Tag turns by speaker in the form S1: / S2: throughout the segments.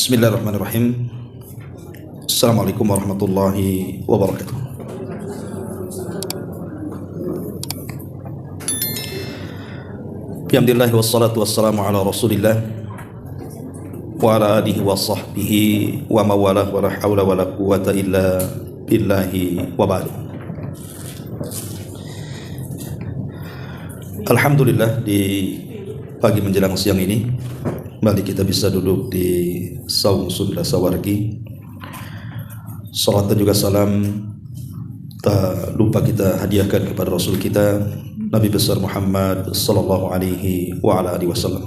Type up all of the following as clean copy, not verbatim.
S1: Bismillahirrahmanirrahim. Assalamualaikum warahmatullahi wabarakatuh. Alhamdulillah wassalatu wassalamu ala Rasulillah wa ala alihi wa sahbihi wa mawalah wa la hawla wa la quwwata illa billahi wa ba'du. Alhamdulillah, di pagi menjelang siang ini kembali kita bisa duduk di Saung Sunda Sawargi. Salat dan juga salam tak lupa kita hadiahkan kepada Rasul kita Nabi besar Muhammad sallallahu alaihi wa ala alihi wasallam.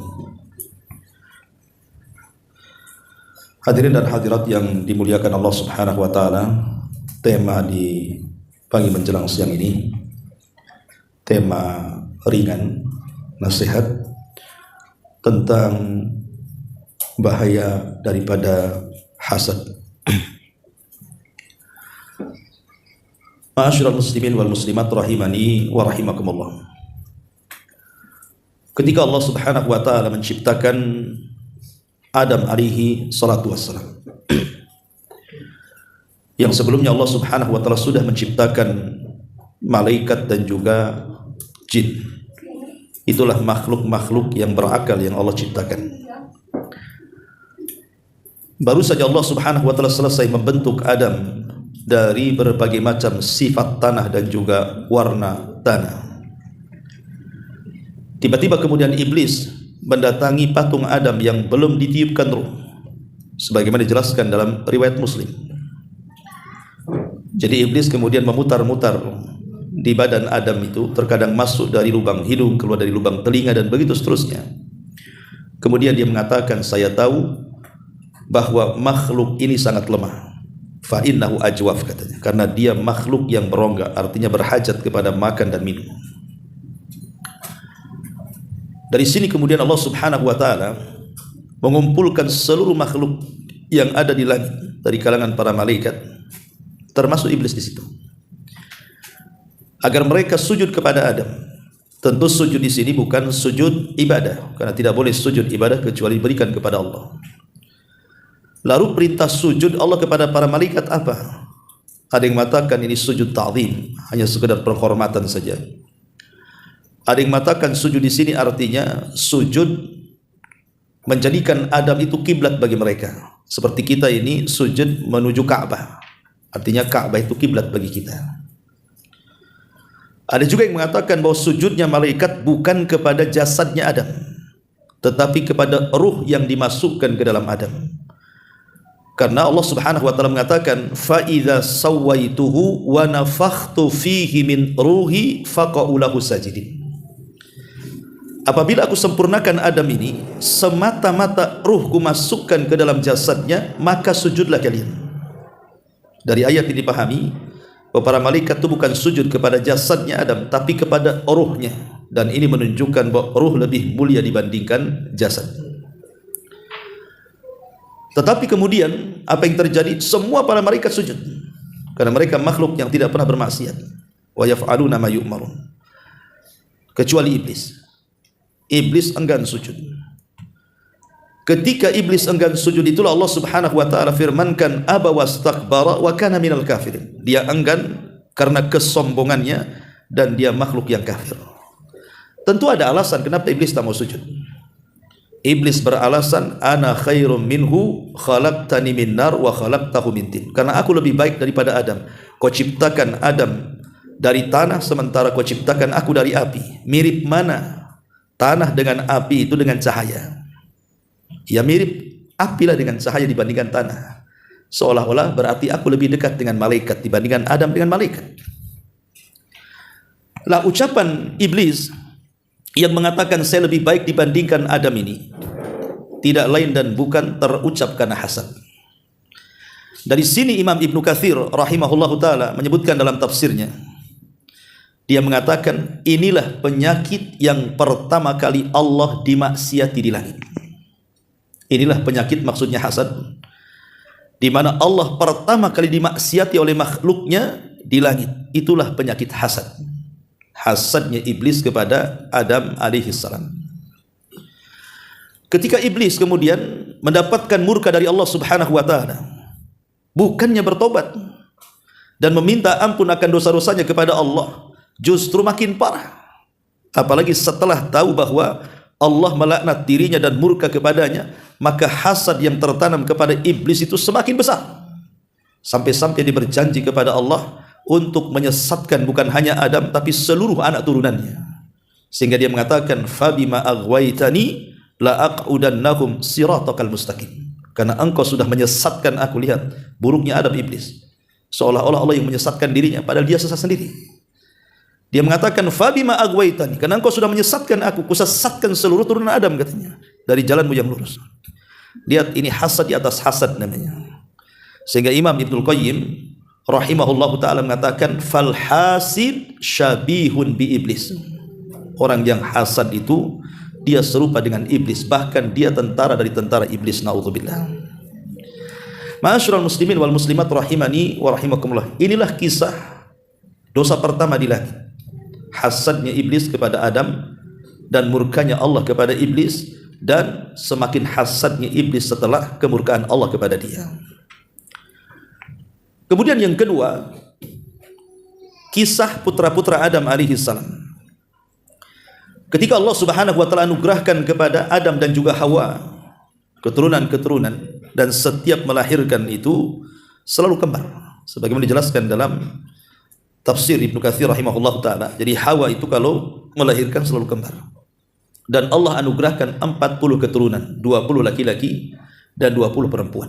S1: Hadirin dan hadirat yang dimuliakan Allah Subhanahu wa taala, tema di pagi menjelang siang ini tema ringan, nasihat tentang bahaya daripada hasad. Ma'asyiral muslimin wal muslimat rahimani wa rahimakumullah. Ketika Allah Subhanahu wa taala menciptakan Adam alaihi salatu wassalam, yang sebelumnya Allah Subhanahu wa taala sudah menciptakan malaikat dan juga jin. Itulah makhluk-makhluk yang berakal yang Allah ciptakan. Baru saja Allah Subhanahu wa taala selesai membentuk Adam dari berbagai macam sifat tanah dan juga warna tanah. Tiba-tiba kemudian iblis mendatangi patung Adam yang belum ditiupkan ruh, sebagaimana dijelaskan dalam riwayat Muslim. Jadi iblis kemudian memutar-mutar di badan Adam itu, terkadang masuk dari lubang hidung, keluar dari lubang telinga, dan begitu seterusnya. Kemudian dia mengatakan, saya tahu bahwa makhluk ini sangat lemah. Fa innahu ajwaf, katanya, karena dia makhluk yang berongga, artinya berhajat kepada makan dan minum. Dari sini kemudian Allah Subhanahu wa taala mengumpulkan seluruh makhluk yang ada di langit dari kalangan para malaikat, termasuk iblis di situ, agar mereka sujud kepada Adam. Tentu sujud di sini bukan sujud ibadah, karena tidak boleh sujud ibadah kecuali diberikan kepada Allah. Lalu perintah sujud Allah kepada para malaikat apa? Ada yang mengatakan ini sujud ta'zim, hanya sekedar penghormatan saja. Ada yang mengatakan sujud di sini artinya sujud menjadikan Adam itu kiblat bagi mereka. Seperti kita ini sujud menuju Ka'bah, artinya Ka'bah itu kiblat bagi kita. Ada juga yang mengatakan bahwa sujudnya malaikat bukan kepada jasadnya Adam, tetapi kepada ruh yang dimasukkan ke dalam Adam. Karena Allah Subhanahu wa taala mengatakan, fa idza sawaituhu wa nafakhtu fihi min ruhi faqa'u lahu sajidin. Apabila aku sempurnakan Adam ini, semata-mata ruhku masukkan ke dalam jasadnya, maka sujudlah kalian. Dari ayat ini dipahami bahwa para malaikat itu bukan sujud kepada jasadnya Adam, tapi kepada ruhnya, dan ini menunjukkan bahwa ruh lebih mulia dibandingkan jasad. Tetapi kemudian apa yang terjadi? Semua para malaikat sujud, karena mereka makhluk yang tidak pernah bermaksiat. Wa yaf'aluna ma yu'marun, kecuali iblis. Iblis enggan sujud. Ketika iblis enggan sujud, itulah Allah Subhanahu wa taala firmankan, aba wastakbara wa kana minal kafirin. Dia enggan karena kesombongannya dan dia makhluk yang kafir. Tentu ada alasan kenapa iblis tak mau sujud. Iblis beralasan, ana khairum minhu khalaqtani min nar wa khalaqtahu min tin. Karena aku lebih baik daripada Adam. Kau ciptakan Adam dari tanah, sementara kau ciptakan aku dari api. Mirip mana tanah dengan api itu dengan cahaya? Ya mirip, apilah dengan cahaya dibandingkan tanah. Seolah-olah berarti aku lebih dekat dengan malaikat dibandingkan Adam dengan malaikat. Lah ucapan iblis yang mengatakan saya lebih baik dibandingkan Adam ini tidak lain dan bukan terucap karena hasad. Dari sini Imam Ibnu Katsir rahimahullahu taala menyebutkan dalam tafsirnya, dia mengatakan inilah penyakit yang pertama kali Allah dimaksiati di langit. Inilah penyakit, maksudnya hasad, di mana Allah pertama kali dimaksiati oleh makhluknya di langit. Itulah penyakit hasad. Hasadnya iblis kepada Adam alaihi salam. ketika iblis kemudian mendapatkan murka dari Allah Subhanahu wa taala, bukannya bertobat dan meminta ampun akan dosa-dosanya kepada Allah, justru makin parah. Apalagi setelah tahu bahwa Allah melaknat dirinya dan murka kepadanya, maka hasad yang tertanam kepada iblis itu semakin besar. Sampai-sampai dia berjanji kepada Allah untuk menyesatkan bukan hanya Adam tapi seluruh anak turunannya. Sehingga dia mengatakan, "Fabima aghwaytani la aq'udannahum siratakal mustaqim." Karena engkau sudah menyesatkan aku, lihat buruknya Adam iblis. Seolah-olah Allah yang menyesatkan dirinya, padahal dia sesat sendiri. Dia mengatakan, "Fabima aghwaytani," karena engkau sudah menyesatkan aku, kusesatkan seluruh turunan Adam, katanya, dari jalanmu yang lurus. Lihat, ini hasad di atas hasad namanya. Sehingga Imam Ibnul Qayyim rahimahullahu ta'ala mengatakan, "Fal hasid syabihun bi iblis." Orang yang hasad itu dia serupa dengan iblis, bahkan dia tentara dari tentara iblis, naudzubillah. Ma'asyiral muslimin wal muslimat rahimani wa rahimakumullah. Inilah kisah dosa pertama di langit. Hasadnya iblis kepada Adam dan murkanya Allah kepada iblis, dan semakin hasadnya iblis setelah kemurkaan Allah kepada dia. Kemudian yang kedua, kisah putra-putra Adam alaihi salam. Ketika Allah Subhanahu wa taala anugerahkan kepada Adam dan juga Hawa keturunan-keturunan, dan setiap melahirkan itu selalu kembar, sebagaimana dijelaskan dalam tafsir Ibnu Katsir rahimahullah ta'ala. Jadi Hawa itu kalau melahirkan selalu kembar. Dan Allah anugerahkan 40 keturunan, 20 laki-laki dan 20 perempuan.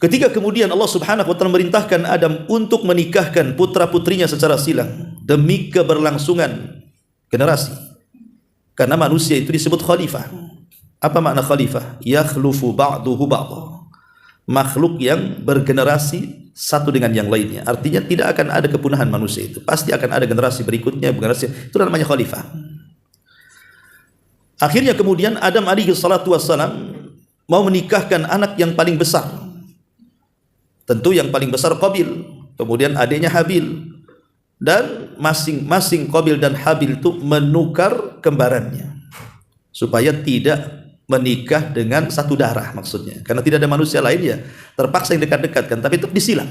S1: Ketika kemudian Allah Subhanahu wa ta'ala merintahkan Adam untuk menikahkan putra-putrinya secara silang demi keberlangsungan generasi. Karena manusia itu disebut khalifah. Apa makna khalifah? Yakhlufu ba'duhu ba'dha. Makhluk yang bergenerasi satu dengan yang lainnya. Artinya tidak akan ada kepunahan manusia itu. Pasti akan ada generasi berikutnya, generasi itu namanya khalifah. Akhirnya kemudian Adam alaihi salatu wassalam mau menikahkan anak yang paling besar. Tentu yang paling besar Qabil, kemudian adiknya Habil. Dan masing-masing Qabil dan Habil itu menukar kembarannya supaya tidak menikah dengan satu darah, maksudnya karena tidak ada manusia lain, ya terpaksa yang dekat-dekatkan, tapi tetap disilang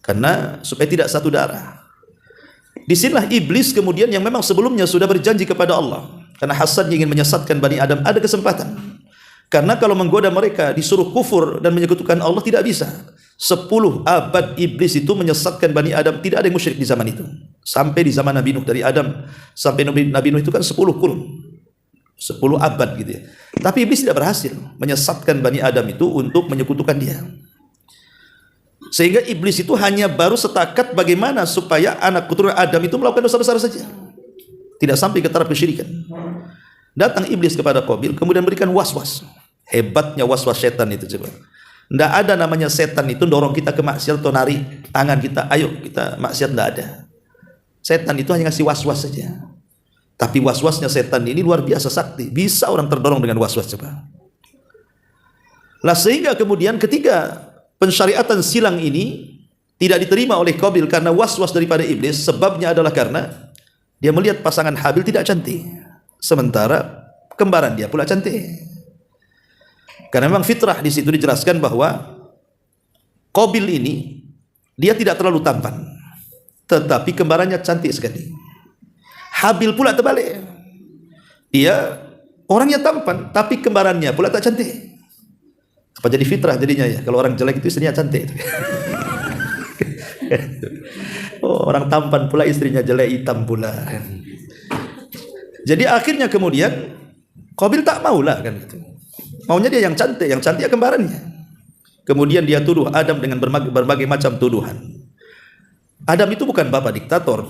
S1: karena supaya tidak satu darah. Disinilah iblis kemudian yang memang sebelumnya sudah berjanji kepada Allah, karena hasadnya ingin menyesatkan Bani Adam, ada kesempatan. Karena kalau menggoda mereka disuruh kufur dan menyekutukan Allah tidak bisa. 10 abad iblis itu menyesatkan Bani Adam, tidak ada yang musyrik di zaman itu. Sampai di zaman Nabi Nuh, dari Adam sampai Nabi Nuh itu kan 10 kurun, 10 abad gitu ya. Tapi iblis tidak berhasil menyesatkan Bani Adam itu untuk menyekutukan dia. Sehingga iblis itu hanya baru setakat bagaimana supaya anak keturunan Adam itu melakukan dosa besar saja, tidak sampai ke taraf kesyirikan. Datang iblis kepada Qabil kemudian berikan was-was. Hebatnya was-was setan itu, coba. Tidak ada namanya setan itu dorong kita ke maksiat atau narik tangan kita, ayo kita maksiat, tidak ada. Setan itu hanya ngasih was-was saja. Tapi was-wasnya setan ini luar biasa sakti. Bisa orang terdorong dengan was-was, coba. Lah sehingga kemudian ketika pensyariatan silang ini tidak diterima oleh Qabil karena was-was daripada iblis, sebabnya adalah karena dia melihat pasangan Habil tidak cantik, sementara kembaran dia pula cantik. Karena memang fitrah di situ dijelaskan bahwa Qabil ini dia tidak terlalu tampan, tetapi kembarannya cantik sekali. Habil pula terbalik, dia orangnya tampan tapi kembarannya pula tak cantik. Apa jadi fitrah jadinya ya? Kalau orang jelek itu istrinya cantik. Oh, orang tampan pula istrinya jelek, hitam pula. Jadi akhirnya kemudian Qabil tak maulah kan gitu. Maunya dia yang cantik ya kembarannya. Kemudian dia tuduh Adam dengan berbagai macam tuduhan. Adam itu bukan bapak diktator.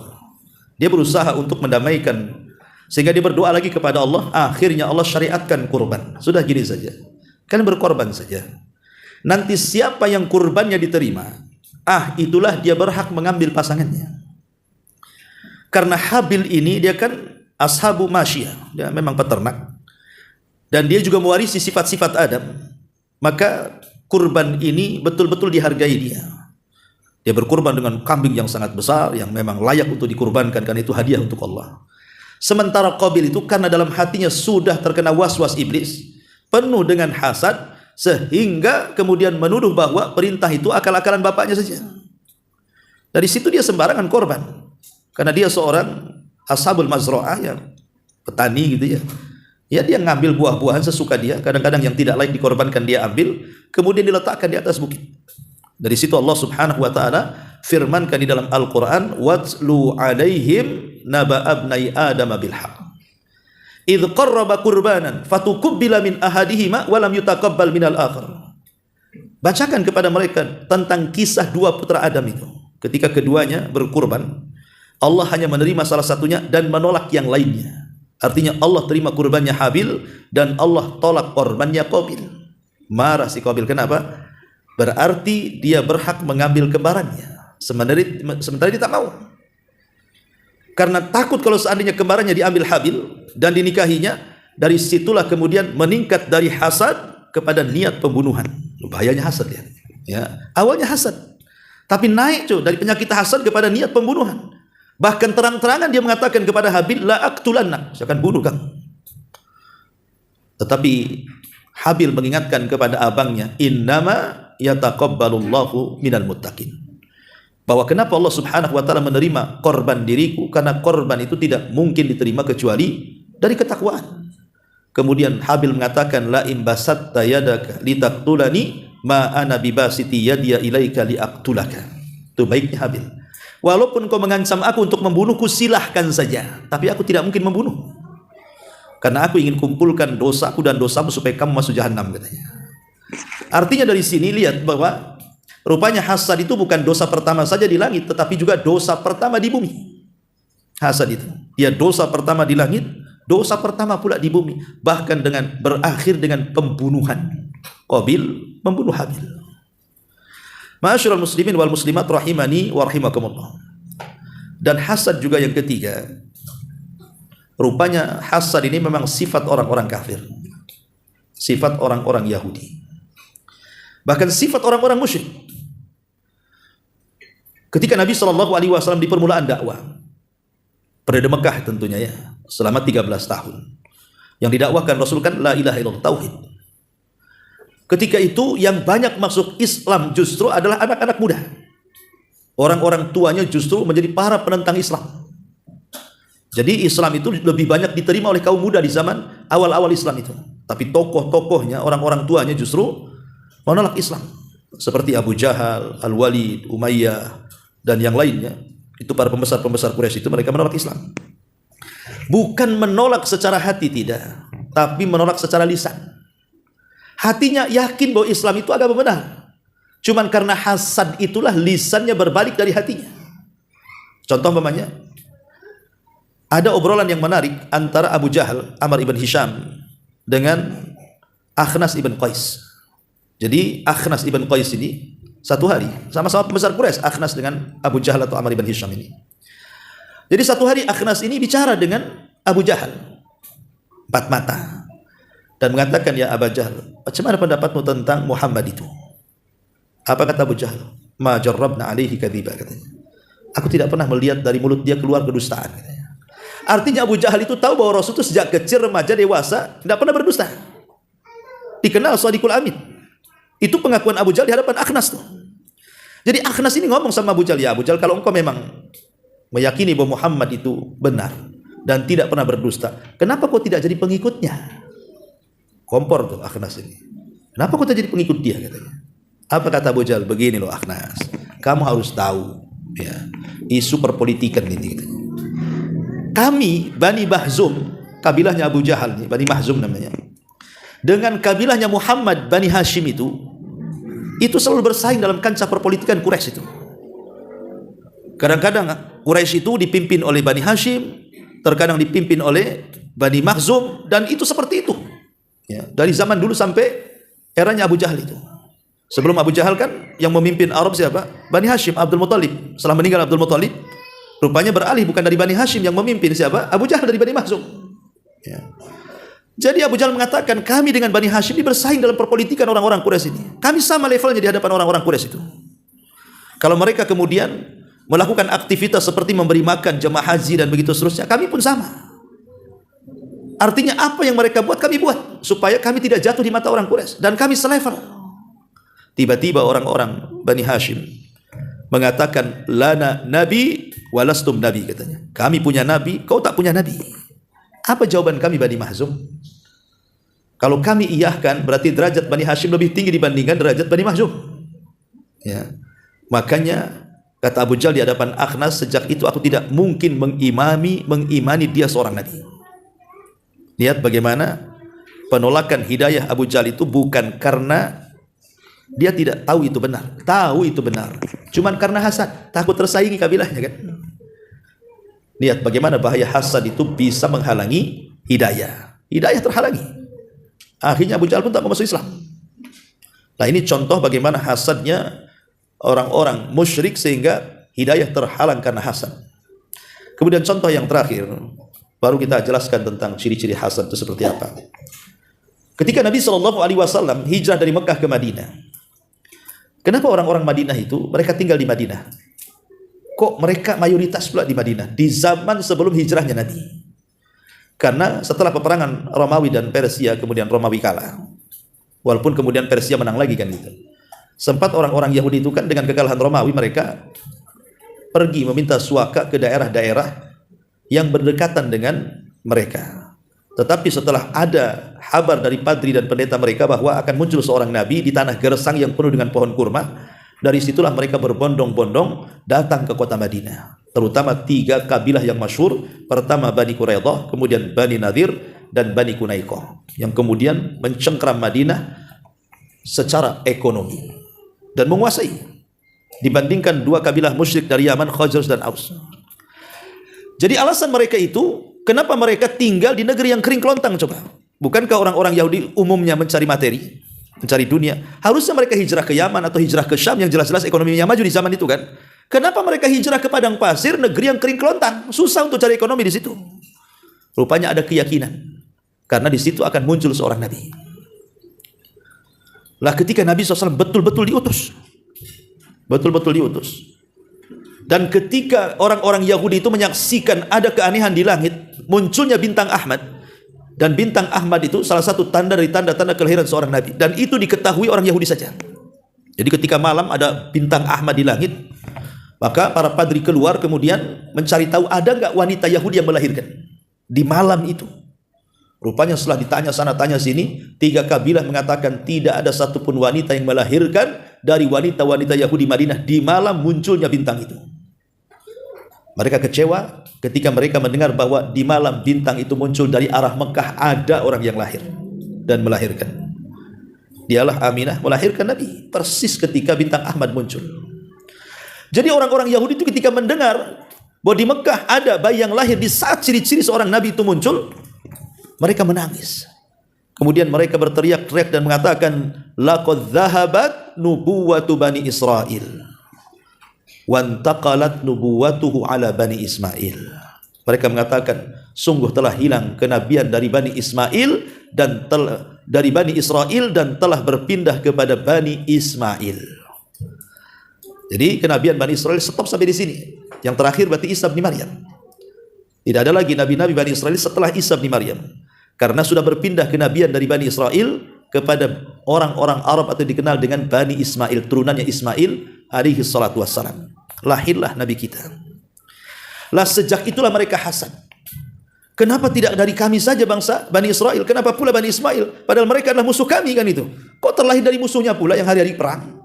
S1: Dia berusaha untuk mendamaikan, sehingga dia berdoa lagi kepada Allah. Akhirnya Allah syariatkan kurban. Sudah gini saja, kan berkorban saja. Nanti siapa yang kurbannya diterima, itulah dia berhak mengambil pasangannya. Karena Habil ini dia kan ashabu masyiyah, dia memang peternak, dan dia juga mewarisi sifat-sifat Adam. Maka kurban ini betul-betul dihargai dia. Dia berkurban dengan kambing yang sangat besar, yang memang layak untuk dikurbankan karena itu hadiah untuk Allah. Sementara Qabil itu karena dalam hatinya sudah terkena was-was iblis, penuh dengan hasad, sehingga kemudian menuduh bahwa perintah itu akal-akalan bapaknya saja. Dari situ dia sembarangan korban, karena dia seorang ashabul mazra'ah, yang petani gitu ya. Ya, dia ngambil buah-buahan sesuka dia, kadang-kadang yang tidak layak dikorbankan dia ambil, kemudian diletakkan di atas bukit. Dari situ Allah Subhanahu wa taala firmankan di dalam Al-Qur'an, "Watlu 'alaihim naba abnai Adam bil haqq. Idz qarraba qurbanan fatuqbila min ahadihima wa lam yutaqabbal minal akhar." Bacakan kepada mereka tentang kisah dua putra Adam itu. Ketika keduanya berkurban, Allah hanya menerima salah satunya dan menolak yang lainnya. Artinya Allah terima kurbannya Habil dan Allah tolak korbannya Qabil. Marah si Qabil. Kenapa? Berarti dia berhak mengambil kembarannya, sementara dia tak mau. Karena takut kalau seandainya kembarannya diambil Habil dan dinikahinya, dari situlah kemudian meningkat dari hasad kepada niat pembunuhan. Bahayanya hasad ya. Ya, awalnya hasad, tapi naik dari penyakit hasad kepada niat pembunuhan. Bahkan terang-terangan dia mengatakan kepada Habil, la aqtulannak, saya akan bunuh kamu. Tetapi Habil mengingatkan kepada abangnya, innama yataqabbalullahu minal muttaqin, bahwa kenapa Allah Subhanahu wa taala menerima korban diriku, karena korban itu tidak mungkin diterima kecuali dari ketakwaan. Kemudian Habil mengatakan, la in basatta yadaka litaqtulani ma ana bibasiti yadiya ilaika liaqtulaka. Itu baiknya Habil. Walaupun kau mengancam aku untuk membunuhku, silahkan saja, tapi aku tidak mungkin membunuh, karena aku ingin kumpulkan dosaku dan dosamu supaya kamu masuk jahanam, katanya. Artinya dari sini lihat bahwa rupanya hasad itu bukan dosa pertama saja di langit, tetapi juga dosa pertama di bumi. Hasad itu, ya, dosa pertama di langit, dosa pertama pula di bumi, bahkan dengan berakhir dengan pembunuhan. Qabil membunuh Habil. Ma'asyiral muslimin wal muslimat rahimani wa rahimakumullah. Dan hasad juga yang ketiga, rupanya hasad ini memang sifat orang-orang kafir, sifat orang-orang Yahudi, bahkan sifat orang-orang musyrik. Ketika Nabi SAW di permulaan dakwah, pada di Mekah tentunya ya, selama 13 tahun, yang didakwakan Rasul kan la ilaha illallah, tauhid. Ketika itu yang banyak masuk Islam justru adalah anak-anak muda. Orang-orang tuanya justru menjadi para penentang Islam. Jadi Islam itu lebih banyak diterima oleh kaum muda di zaman awal-awal Islam itu. Tapi tokoh-tokohnya, orang-orang tuanya justru menolak Islam. Seperti Abu Jahal, Al-Walid, Umayyah, dan yang lainnya. Itu para pembesar-pembesar Quraisy itu, mereka menolak Islam. Bukan menolak secara hati, tidak, tapi menolak secara lisan. Hatinya yakin bahwa Islam itu agama benar, cuman karena hasad itulah lisannya berbalik dari hatinya. Contoh umpamanya, ada obrolan yang menarik antara Abu Jahal, Amr ibn Hisham, dengan Akhnas ibn Qais. Jadi Akhnas ibn Qais ini satu hari, sama-sama pembesar Quraisy, Akhnas dengan Abu Jahal atau Amr ibn Hisham ini. Jadi satu hari Akhnas ini bicara dengan Abu Jahal empat mata dan mengatakan, ya Abu Jahal, macam mana pendapatmu tentang Muhammad itu? Apa kata Abu Jahal? Ma jarrabna alaihi kadhiba, katanya. Aku tidak pernah melihat dari mulut dia keluar kedustaan, katanya. Artinya Abu Jahal itu tahu bahwa Rasul itu sejak kecil, remaja, dewasa tidak pernah berdusta. Dikenal shadiqul amin. Itu pengakuan Abu Jahal di hadapan Akhnas tuh. Jadi Akhnas ini ngomong sama Abu Jahal, ya Abu Jahal, kalau engkau memang meyakini bahwa Muhammad itu benar dan tidak pernah berdusta, kenapa kau tidak jadi pengikutnya? Kompor tuh Akhnas ini. Kenapa kau tak jadi pengikut dia, katanya. Apa kata Abu Jahal? Begini loh Akhnas, kamu harus tahu ya, isu perpolitikan ini. Kami Bani Mahzum, kabilahnya Abu Jahal nih, Bani Mahzum namanya, dengan kabilahnya Muhammad Bani Hashim itu selalu bersaing dalam kancah perpolitikan Quraisy itu. Kadang-kadang Quraisy itu dipimpin oleh Bani Hashim, terkadang dipimpin oleh Bani Mahzum, dan itu seperti itu. Ya, dari zaman dulu sampai eranya Abu Jahal itu. Sebelum Abu Jahal kan yang memimpin Arab siapa? Bani Hashim, Abdul Muttalib. Setelah meninggal Abdul Muttalib, rupanya beralih bukan dari Bani Hashim, yang memimpin siapa? Abu Jahal dari Bani Mahzum. Ya. Jadi Abu Jahal mengatakan, kami dengan Bani Hashim ini bersaing dalam perpolitikan orang-orang Quraisy ini. Kami sama levelnya di hadapan orang-orang Quraisy itu. Kalau mereka kemudian melakukan aktivitas seperti memberi makan jemaah haji dan begitu seterusnya, kami pun sama. Artinya apa yang mereka buat kami buat supaya kami tidak jatuh di mata orang Quraisy dan kami selevel. Tiba-tiba orang-orang Bani Hashim mengatakan lana nabi walastum nabi, katanya. Kami punya nabi, kau tak punya nabi. Apa jawaban kami Bani Mahzum? Kalau kami iyahkan berarti derajat Bani Hashim lebih tinggi dibandingkan derajat Bani Mahzum. Ya. Makanya kata Abu Jahal di hadapan Akhnas, sejak itu aku tidak mungkin mengimani dia seorang nabi. Lihat bagaimana penolakan hidayah Abu Jahal itu bukan karena dia tidak tahu itu benar, tahu itu benar, cuman karena hasad, takut tersaingi kabilahnya kan. Lihat bagaimana bahaya hasad itu bisa menghalangi hidayah. Hidayah terhalangi. Akhirnya Abu Jahal pun tak mau masuk Islam. Nah, ini contoh bagaimana hasadnya orang-orang musyrik sehingga hidayah terhalang karena hasad. Kemudian contoh yang terakhir, baru kita jelaskan tentang ciri-ciri hasad itu seperti apa. Ketika Nabi SAW hijrah dari Mekah ke Madinah, kenapa orang-orang Madinah itu mereka tinggal di Madinah? Kok mereka mayoritas pula di Madinah di zaman sebelum hijrahnya Nabi? Karena setelah peperangan Romawi dan Persia, kemudian Romawi kalah. Walaupun kemudian Persia menang lagi kan gitu. Sempat orang-orang Yahudi itu kan dengan kekalahan Romawi mereka pergi meminta suaka ke daerah-daerah yang berdekatan dengan mereka. Tetapi setelah ada kabar dari padri dan pendeta mereka bahwa akan muncul seorang nabi di tanah gersang yang penuh dengan pohon kurma, dari situlah mereka berbondong-bondong datang ke kota Madinah. Terutama 3 kabilah yang masyhur, pertama Bani Quraidah, kemudian Bani Nadir dan Bani Qunaiqah, yang kemudian mencengkram Madinah secara ekonomi dan menguasai dibandingkan 2 kabilah musyrik dari Yaman, Khazraj dan Aus. Jadi alasan mereka itu, kenapa mereka tinggal di negeri yang kering kelontang coba? Bukankah orang-orang Yahudi umumnya mencari materi, mencari dunia? Harusnya mereka hijrah ke Yaman atau hijrah ke Syam yang jelas-jelas ekonominya maju di zaman itu kan? Kenapa mereka hijrah ke padang pasir, negeri yang kering kelontang? Susah untuk cari ekonomi di situ. Rupanya ada keyakinan, karena di situ akan muncul seorang nabi. Lah ketika Nabi SAW betul-betul diutus, dan ketika orang-orang Yahudi itu menyaksikan ada keanehan di langit, munculnya bintang Ahmad, dan bintang Ahmad itu salah satu tanda dari tanda-tanda kelahiran seorang nabi, dan itu diketahui orang Yahudi saja. Jadi ketika malam ada bintang Ahmad di langit, maka para padri keluar kemudian mencari tahu ada nggak wanita Yahudi yang melahirkan di malam itu. Rupanya setelah ditanya sana tanya sini, 3 kabilah mengatakan tidak ada satupun wanita yang melahirkan dari wanita-wanita Yahudi Madinah di malam munculnya bintang itu. Mereka kecewa ketika mereka mendengar bahwa di malam bintang itu muncul dari arah Mekah ada orang yang lahir dan melahirkan. Dialah Aminah melahirkan Nabi persis ketika bintang Ahmad muncul. Jadi orang-orang Yahudi itu ketika mendengar bahwa di Mekah ada bayi yang lahir di saat ciri-ciri seorang Nabi itu muncul, mereka menangis. Kemudian mereka berteriak-teriak dan mengatakan, laqad dhahabat nubuwatu Bani Israel wantaqalat nubuwatuhu ala Bani Ismail. Mereka mengatakan, sungguh telah hilang kenabian dari Bani Ismail dan dari Bani Israel dan telah berpindah kepada Bani Ismail. Jadi kenabian Bani Israel stop sampai di sini. Yang terakhir berarti Isa bin Maryam. Tidak ada lagi nabi-nabi Bani Israel setelah Isa bin Maryam. Karena sudah berpindah kenabian dari Bani Israel kepada orang-orang Arab atau dikenal dengan Bani Ismail, turunannya Ismail alaihi salatu wassalam. Lahirlah Nabi kita. Lah sejak itulah mereka hasad. Kenapa tidak dari kami saja bangsa Bani Israel? Kenapa pula Bani Ismail? Padahal mereka adalah musuh kami kan itu. Kok terlahir dari musuhnya pula yang hari-hari perang?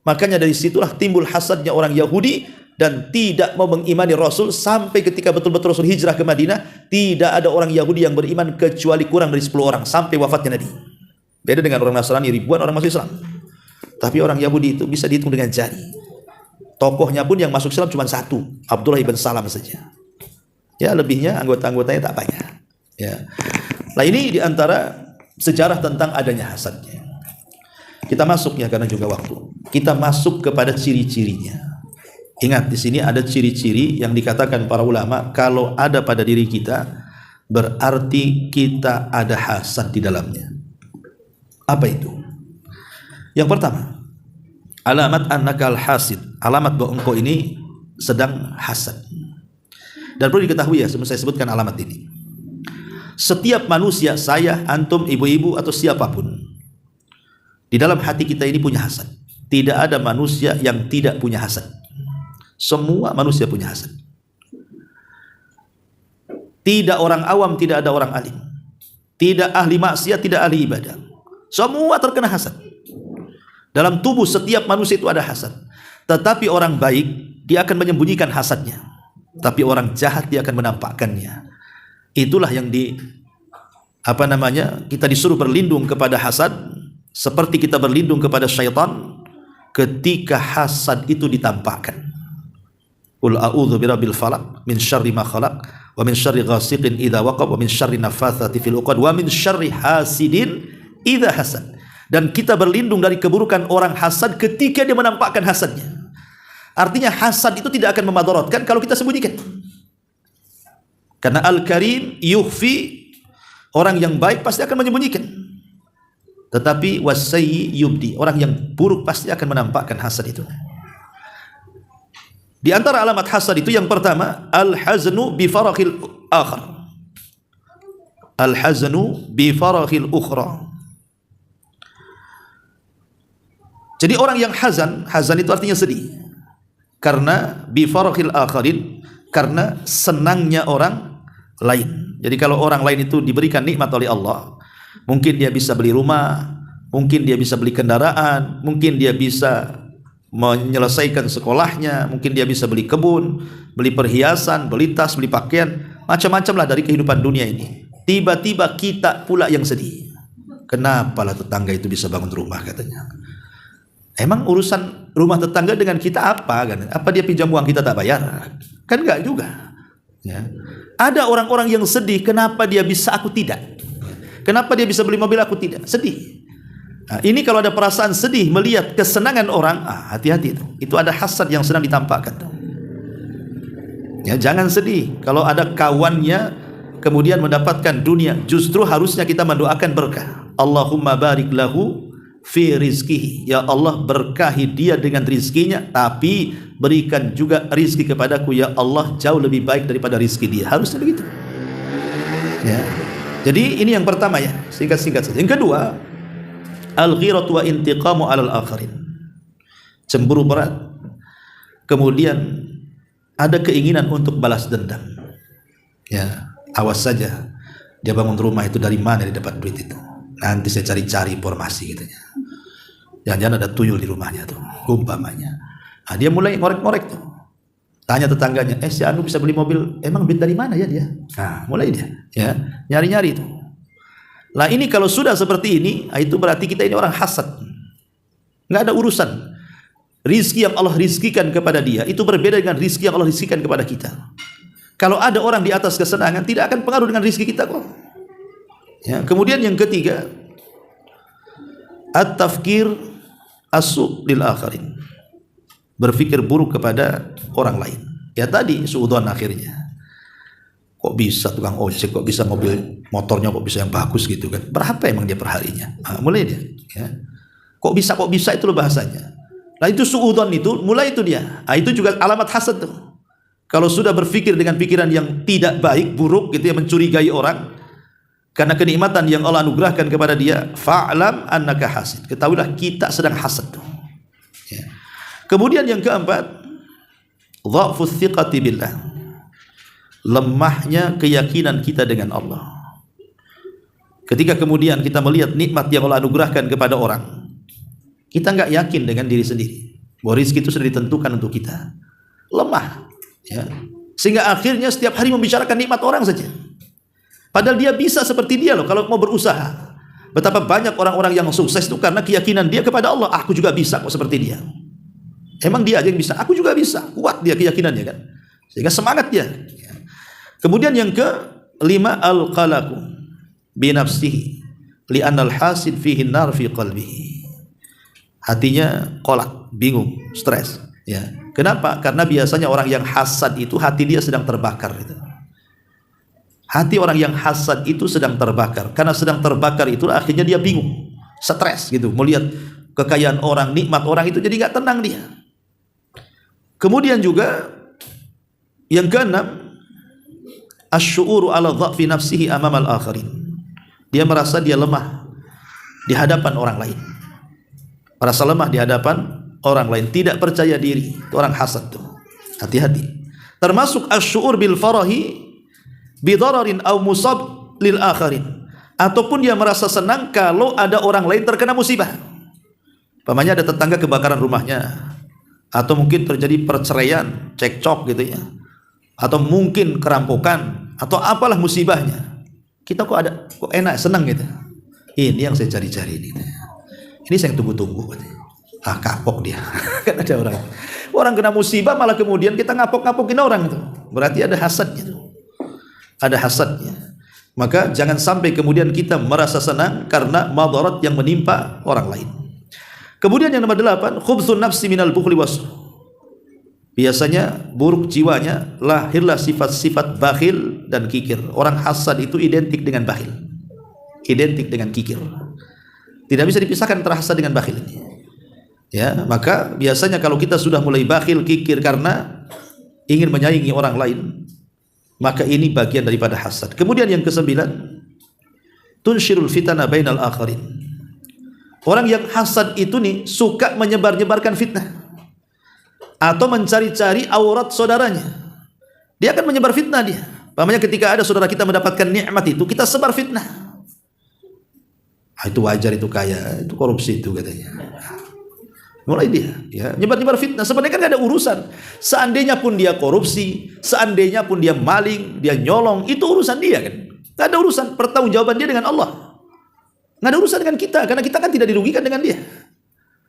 S1: Makanya dari situlah timbul hasadnya orang Yahudi dan tidak mau mengimani Rasul sampai ketika betul-betul Rasul hijrah ke Madinah, tidak ada orang Yahudi yang beriman kecuali kurang dari 10 orang sampai wafatnya Nabi. Beda dengan orang Nasrani, ribuan orang masuk Islam. Tapi orang Yahudi itu bisa dihitung dengan jari. Tokohnya pun yang masuk Islam cuma 1, Abdullah ibn Salam saja. Ya, lebihnya anggota-anggotanya tak banyak. Ya. Nah, ini diantara sejarah tentang adanya hasadnya. Kita masuk ya karena juga waktu. Kita masuk kepada ciri-cirinya. Ingat di sini ada ciri-ciri yang dikatakan para ulama kalau ada pada diri kita berarti kita ada hasad di dalamnya. Apa itu? Yang pertama, alamat annakal hasid. Alamat bahwa engkau ini sedang hasad. Dan perlu diketahui ya, sebelum saya sebutkan alamat ini. Setiap manusia, saya, antum, ibu-ibu atau siapapun, di dalam hati kita ini punya hasad. Tidak ada manusia yang tidak punya hasad. Semua manusia punya hasad. Tidak orang awam, tidak ada orang alim. Tidak ahli maksiat, tidak ahli ibadah. Semua terkena hasad. Dalam tubuh setiap manusia itu ada hasad. Tetapi orang baik, dia akan menyembunyikan hasadnya. Tapi orang jahat, dia akan menampakkannya. Itulah yang kita disuruh berlindung kepada hasad, seperti kita berlindung kepada syaitan ketika hasad itu ditampakkan. Qul a'udzu birabbil falaq min syarri ma khalaq wa min syarri ghasiqin idza waqab wa min syarri naffatsati fil 'uqad wa min syarri hasidin idza hasad. Dan kita berlindung dari keburukan orang hasad ketika dia menampakkan hasadnya. Artinya hasad itu tidak akan memadaratkan kalau kita sembunyikan. Karena Al-Karim yukhfi, orang yang baik pasti akan menyembunyikan. Tetapi wasayyi yubdi, orang yang buruk pasti akan menampakkan hasad itu. Di antara alamat hasad itu yang pertama, al-haznu bi farakhil akhar. Al-haznu bi farakhil ukhra. Jadi orang yang hazan itu artinya sedih. Karena bi farakhil akharin, karena senangnya orang lain. Jadi kalau orang lain itu diberikan nikmat oleh Allah, mungkin dia bisa beli rumah, mungkin dia bisa beli kendaraan, mungkin dia bisa menyelesaikan sekolahnya, mungkin dia bisa beli kebun, beli perhiasan, beli tas, beli pakaian, macam-macam lah dari kehidupan dunia ini. Tiba-tiba kita pula yang sedih. Kenapa lah tetangga itu bisa bangun rumah katanya? Emang urusan rumah tetangga dengan kita apa kan? Apa dia pinjam uang kita tak bayar? Kan enggak juga. Ya. Ada orang-orang yang sedih, kenapa dia bisa aku tidak? Kenapa dia bisa beli mobil aku tidak? Sedih. Nah, ini kalau ada perasaan sedih melihat kesenangan orang, hati-hati itu. Itu ada hasad yang sedang ditampakkan. Ya, jangan sedih kalau ada kawannya kemudian mendapatkan dunia. Justru harusnya kita mendoakan berkah. Allahumma barik lahu fi rizkihi, ya Allah berkahi dia dengan rizkinya, tapi berikan juga rizki kepadaku ya Allah jauh lebih baik daripada rizki dia. Harusnya begitu ya. Jadi ini yang pertama ya, singkat-singkat saja. Yang kedua, al-ghiratu wa intiqamu alal akharin, cemburu berat, kemudian ada keinginan untuk balas dendam ya. Awas saja dia bangun rumah itu, dari mana dia dapat duit itu, nanti saya cari-cari informasi katanya. Jangan-jangan ada tuyul di rumahnya tuh, umpamanya. Nah, dia mulai ngorek-ngorek tuh. Tanya tetangganya, si Anu bisa beli mobil, emang duit dari mana ya dia? Nah, mulai dia ya nyari-nyari itu. Lah ini kalau sudah seperti ini, itu berarti kita ini orang hasad. Nggak ada urusan. Rizki yang Allah rizkikan kepada dia itu berbeda dengan rizki yang Allah rizkikan kepada kita. Kalau ada orang di atas kesenangan, tidak akan pengaruh dengan rizki kita kok. Ya, kemudian yang ketiga, at-tafkir as-su' lil akharin, berpikir buruk kepada orang lain. Ya tadi suudzon akhirnya. Kok bisa tukang ojek, kok bisa mobil motornya kok bisa yang bagus gitu kan? Berapa emang dia perharinya? Mulai dia. Ya. Kok bisa itu loh bahasanya. Nah itu suudzon itu, mulai itu dia. Itu juga alamat hasad tuh. Kalau sudah berpikir dengan pikiran yang tidak baik, buruk gitu ya, mencurigai orang karena kenikmatan yang Allah anugerahkan kepada dia, fa'lam annaka hasid. Ketahuilah kita sedang hasad tuh. Ya. Kemudian yang keempat, dha'fus thiqati billah, lemahnya keyakinan kita dengan Allah. Ketika kemudian kita melihat nikmat yang Allah anugerahkan kepada orang, kita nggak yakin dengan diri sendiri bahwa rezeki itu sudah ditentukan untuk kita. Lemah ya. Sehingga akhirnya setiap hari membicarakan nikmat orang saja, padahal dia bisa seperti dia loh kalau mau berusaha. Betapa banyak orang-orang yang sukses itu karena keyakinan dia kepada Allah. Aku juga bisa kok seperti dia. Emang dia aja yang bisa, aku juga bisa. Kuat dia keyakinannya kan, sehingga semangat dia. Kemudian yang kelima, al-qalaqu bi nafsihi li'anna al-hasid fihi nar fi qalbihi. Hatinya kolak, bingung, stres ya. Kenapa? Karena biasanya orang yang hasad itu hati dia sedang terbakar gitu. Hati orang yang hasad itu sedang terbakar. Karena sedang terbakar itu akhirnya dia bingung, stres gitu, melihat kekayaan orang, nikmat orang itu jadi nggak tenang dia. Kemudian juga yang keenam, asy'uru ala dha'fi nafsihi amama al-akharin. Dia merasa dia lemah di hadapan orang lain. Merasa lemah di hadapan orang lain, tidak percaya diri. Itu orang hasad tuh. Hati-hati. Termasuk asy'ur bil farahi bi dararin aw musab lil akharin. Ataupun dia merasa senang kalau ada orang lain terkena musibah. Pamannya ada tetangga kebakaran rumahnya, atau mungkin terjadi perceraian, cekcok gitu ya, atau mungkin kerampokan, atau apalah musibahnya. Kita kok enak, senang gitu. Ini yang saya cari-cari ini. Ini saya tunggu-tunggu. Kapok dia. Kan ada orang kena musibah malah kemudian kita ngapok-ngapokin orang itu. Berarti ada hasadnya. Ada hasadnya. Maka jangan sampai kemudian kita merasa senang karena madarat yang menimpa orang lain. Kemudian yang nomor 8, khubthun nafsi minal bukhli was. Biasanya buruk jiwanya, lahirlah sifat-sifat bakhil dan kikir. Orang hasad itu identik dengan bakhil, identik dengan kikir. Tidak bisa dipisahkan antara hasad dengan bakhil ini. Ya, maka biasanya kalau kita sudah mulai bakhil, kikir karena ingin menyaingi orang lain, maka ini bagian daripada hasad. Kemudian yang ke-9, tunshirul fitana bainal akharin. Orang yang hasad itu nih suka menyebar-nyebarkan fitnah atau mencari-cari aurat saudaranya. Dia akan menyebar fitnah dia. Pamannya ketika ada saudara kita mendapatkan nikmat itu, kita sebar fitnah. Itu wajar, itu kaya, itu korupsi itu katanya. Mulai dia ya nyebar-nyebar fitnah. Sebenarnya kan gak ada urusan. Seandainya pun dia korupsi, seandainya pun dia maling, dia nyolong, itu urusan dia kan. Gak ada urusan, pertanggungjawaban dia dengan Allah. Gak ada urusan dengan kita, karena kita kan tidak dirugikan dengan dia.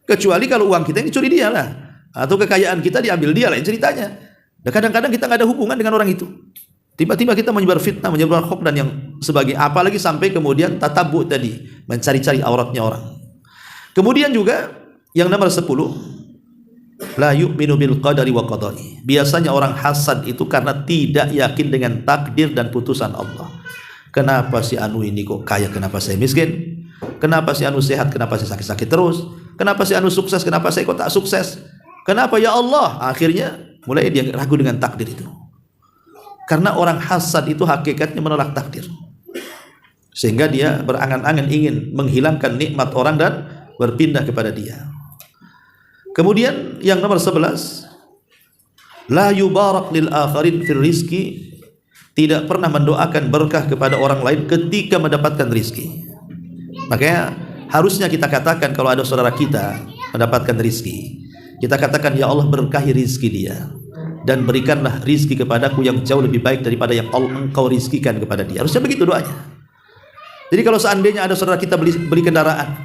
S1: Kecuali kalau uang kita yang dicuri dia lah, atau kekayaan kita diambil dia lah, ceritanya. Dan kadang-kadang kita gak ada hubungan dengan orang itu. Tiba-tiba kita menyebar fitnah, menyebar hoax dan yang sebagai, apalagi sampai kemudian tatabu tadi, mencari-cari auratnya orang. Kemudian juga yang nomor 10, la yu'minu bil qadari wa qada'i. Biasanya orang hasad itu karena tidak yakin dengan takdir dan putusan Allah. Kenapa si anu ini kok kaya, kenapa saya miskin? Kenapa si anu sehat, kenapa saya sakit-sakit terus? Kenapa si anu sukses, kenapa saya kok tak sukses? Kenapa ya Allah? Akhirnya mulai dia ragu dengan takdir itu. Karena orang hasad itu hakikatnya menolak takdir. Sehingga dia berangan-angan ingin menghilangkan nikmat orang dan berpindah kepada dia. Kemudian yang nomor 11, la yubarak lil akharin fil rizki. Tidak pernah mendoakan berkah kepada orang lain ketika mendapatkan rizki. Makanya harusnya kita katakan kalau ada saudara kita mendapatkan rizki, kita katakan ya Allah berkahi rizki dia, dan berikanlah rizki kepadaku yang jauh lebih baik daripada yang engkau rizkikan kepada dia. Harusnya begitu doanya. Jadi kalau seandainya ada saudara kita beli kendaraan,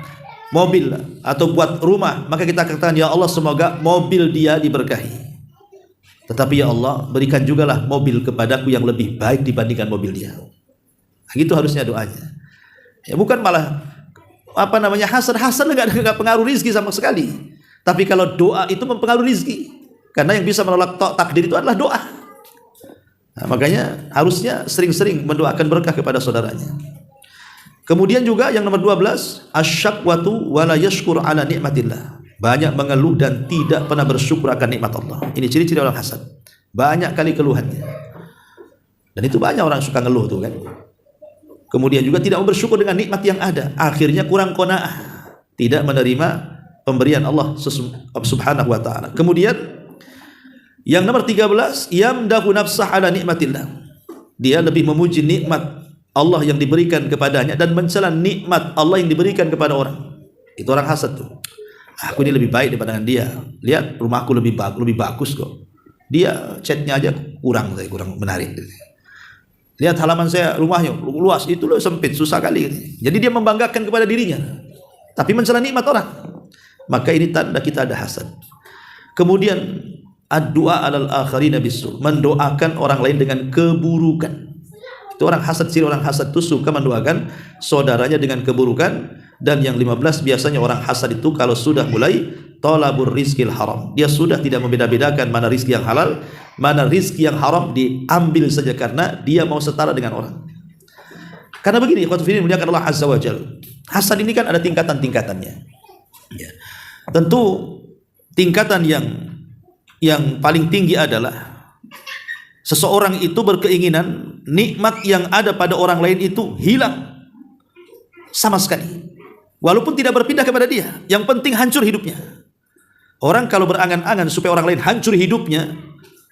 S1: mobil atau buat rumah, maka kita katakan ya Allah semoga mobil dia diberkahi. Tetapi ya Allah berikan jugalah mobil kepadaku yang lebih baik dibandingkan mobil dia. Nah, gitu harusnya doanya. Ya bukan malah hasad nggak pengaruh rizki sama sekali. Tapi kalau doa itu mempengaruhi rizki, karena yang bisa menolak takdir itu adalah doa. Nah, makanya harusnya sering-sering mendoakan berkah kepada saudaranya. Kemudian juga yang nomor 12, asyakwatu wala yashkur ala nikmatillah. Banyak mengeluh dan tidak pernah bersyukur akan nikmat Allah. Ini ciri-ciri orang hasad. Banyak kali keluhannya. Dan itu banyak orang suka ngeluh tuh kan. Kemudian juga tidak bersyukur dengan nikmat yang ada. Akhirnya kurang qanaah, tidak menerima pemberian Allah subhanahu wa ta'ala. Kemudian yang nomor 13, yamdahu nafsah ala nikmatillah. Dia lebih memuji nikmat Allah yang diberikan kepadanya dan mencela nikmat Allah yang diberikan kepada orang. Itu orang hasad tuh. Aku ini lebih baik daripada dia. Lihat rumahku lebih bagus kok. Dia catnya aja kurang menarik. Lihat halaman saya, rumahnya luas, itu loh sempit, susah kali. Jadi dia membanggakan kepada dirinya, tapi mencela nikmat orang. Maka ini tanda kita ada hasad. Kemudian ad-du'a 'alal akharina bisu, mendoakan orang lain dengan keburukan. Itu orang hasad, ciri orang hasad itu suka mendoakan saudaranya dengan keburukan. Dan yang 15, biasanya orang hasad itu kalau sudah mulai talabur rizqil haram, dia sudah tidak membeda-bedakan mana rizki yang halal, mana rizki yang haram, diambil saja karena dia mau setara dengan orang. Karena begini, ikhwatu fillah muliakan Allah azza wa jalla. Hasad ini kan ada tingkatan-tingkatannya. Ya. Tentu tingkatan yang paling tinggi adalah seseorang itu berkeinginan nikmat yang ada pada orang lain itu hilang sama sekali. Walaupun tidak berpindah kepada dia, yang penting hancur hidupnya. Orang kalau berangan-angan supaya orang lain hancur hidupnya,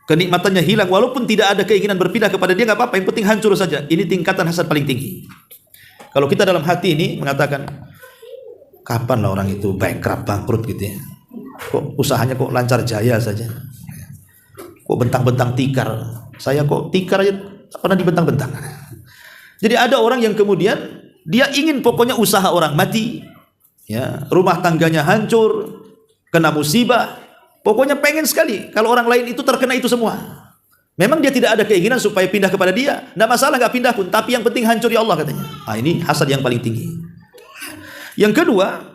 S1: kenikmatannya hilang, walaupun tidak ada keinginan berpindah kepada dia, nggak apa-apa, yang penting hancur saja. Ini tingkatan hasad paling tinggi. Kalau kita dalam hati ini mengatakan, kapan lah orang itu bankrupt, bangkrut gitu ya? Kok usahanya kok lancar jaya saja? Kok bentang-bentang tikar? Saya kok tikar aja pernah dibentang-bentang. Jadi ada orang yang kemudian dia ingin pokoknya usaha orang mati, ya, rumah tangganya hancur, kena musibah, pokoknya pengen sekali kalau orang lain itu terkena itu semua. Memang dia tidak ada keinginan supaya pindah kepada dia, tidak masalah nggak pindah pun, tapi yang penting hancur ya Allah katanya. Nah, ini hasad yang paling tinggi. Yang kedua,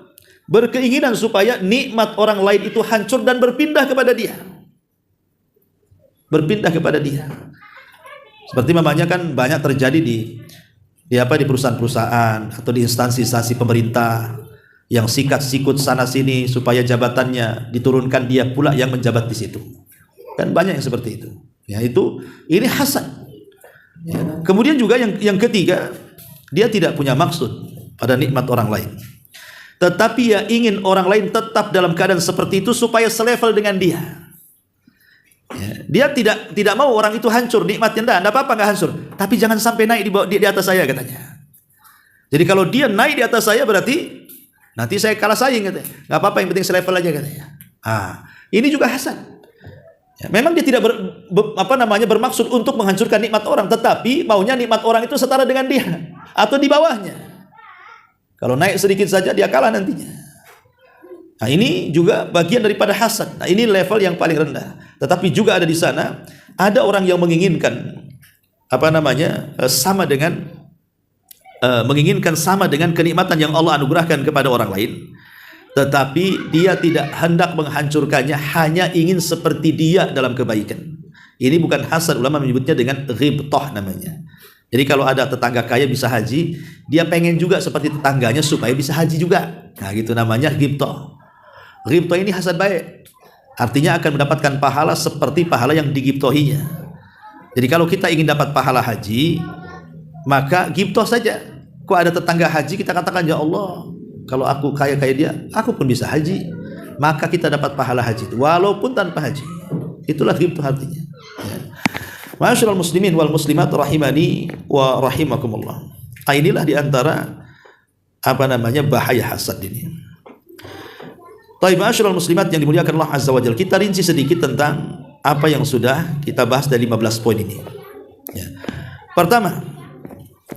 S1: berkeinginan supaya nikmat orang lain itu hancur dan berpindah kepada dia. Berpindah kepada dia. Seperti namanya kan banyak terjadi di perusahaan-perusahaan atau di instansi-instansi pemerintah yang sikat-sikut sana sini supaya jabatannya diturunkan, dia pula yang menjabat di situ. Kan banyak yang seperti itu. Ya, ini hasad. Ya. Kemudian juga yang ketiga, dia tidak punya maksud pada nikmat orang lain, tetapi ya ingin orang lain tetap dalam keadaan seperti itu supaya selevel dengan dia. Ya, dia tidak mau orang itu hancur nikmatnya, tidak apa-apa nggak hancur, tapi jangan sampai naik di atas saya katanya. Jadi kalau dia naik di atas saya berarti nanti saya kalah saing katanya. Nggak apa-apa, yang penting selevel aja katanya. Ini juga hasad. Ya, memang dia tidak bermaksud untuk menghancurkan nikmat orang, tetapi maunya nikmat orang itu setara dengan dia atau di bawahnya. Kalau naik sedikit saja dia kalah nantinya. Nah, ini juga bagian daripada hasad. Nah, ini level yang paling rendah. Tetapi juga ada di sana ada orang yang menginginkan menginginkan sama dengan kenikmatan yang Allah anugerahkan kepada orang lain, tetapi dia tidak hendak menghancurkannya, hanya ingin seperti dia dalam kebaikan. Ini bukan hasad, ulama menyebutnya dengan ghibthah namanya. Jadi kalau ada tetangga kaya bisa haji, dia pengen juga seperti tetangganya supaya bisa haji juga. Nah, gitu namanya ghibthah. Ghibthah ini hasad baik. Artinya akan mendapatkan pahala seperti pahala yang dighibthahinya. Jadi kalau kita ingin dapat pahala haji, maka ghibthah saja. Kok ada tetangga haji, kita katakan, ya Allah, kalau aku kaya kayak dia, aku pun bisa haji. Maka kita dapat pahala haji itu, walaupun tanpa haji. Itulah ghibthah artinya. Ya. Ma'asyiral muslimin wal muslimat rahimani wa rahimakumullah. Inilah diantara bahaya hasad ini. Baik, ma'asyiral muslimat yang dimuliakan Allah Azza wa Jalla, kita rinci sedikit tentang apa yang sudah kita bahas dari 15 poin ini. Ya. Pertama,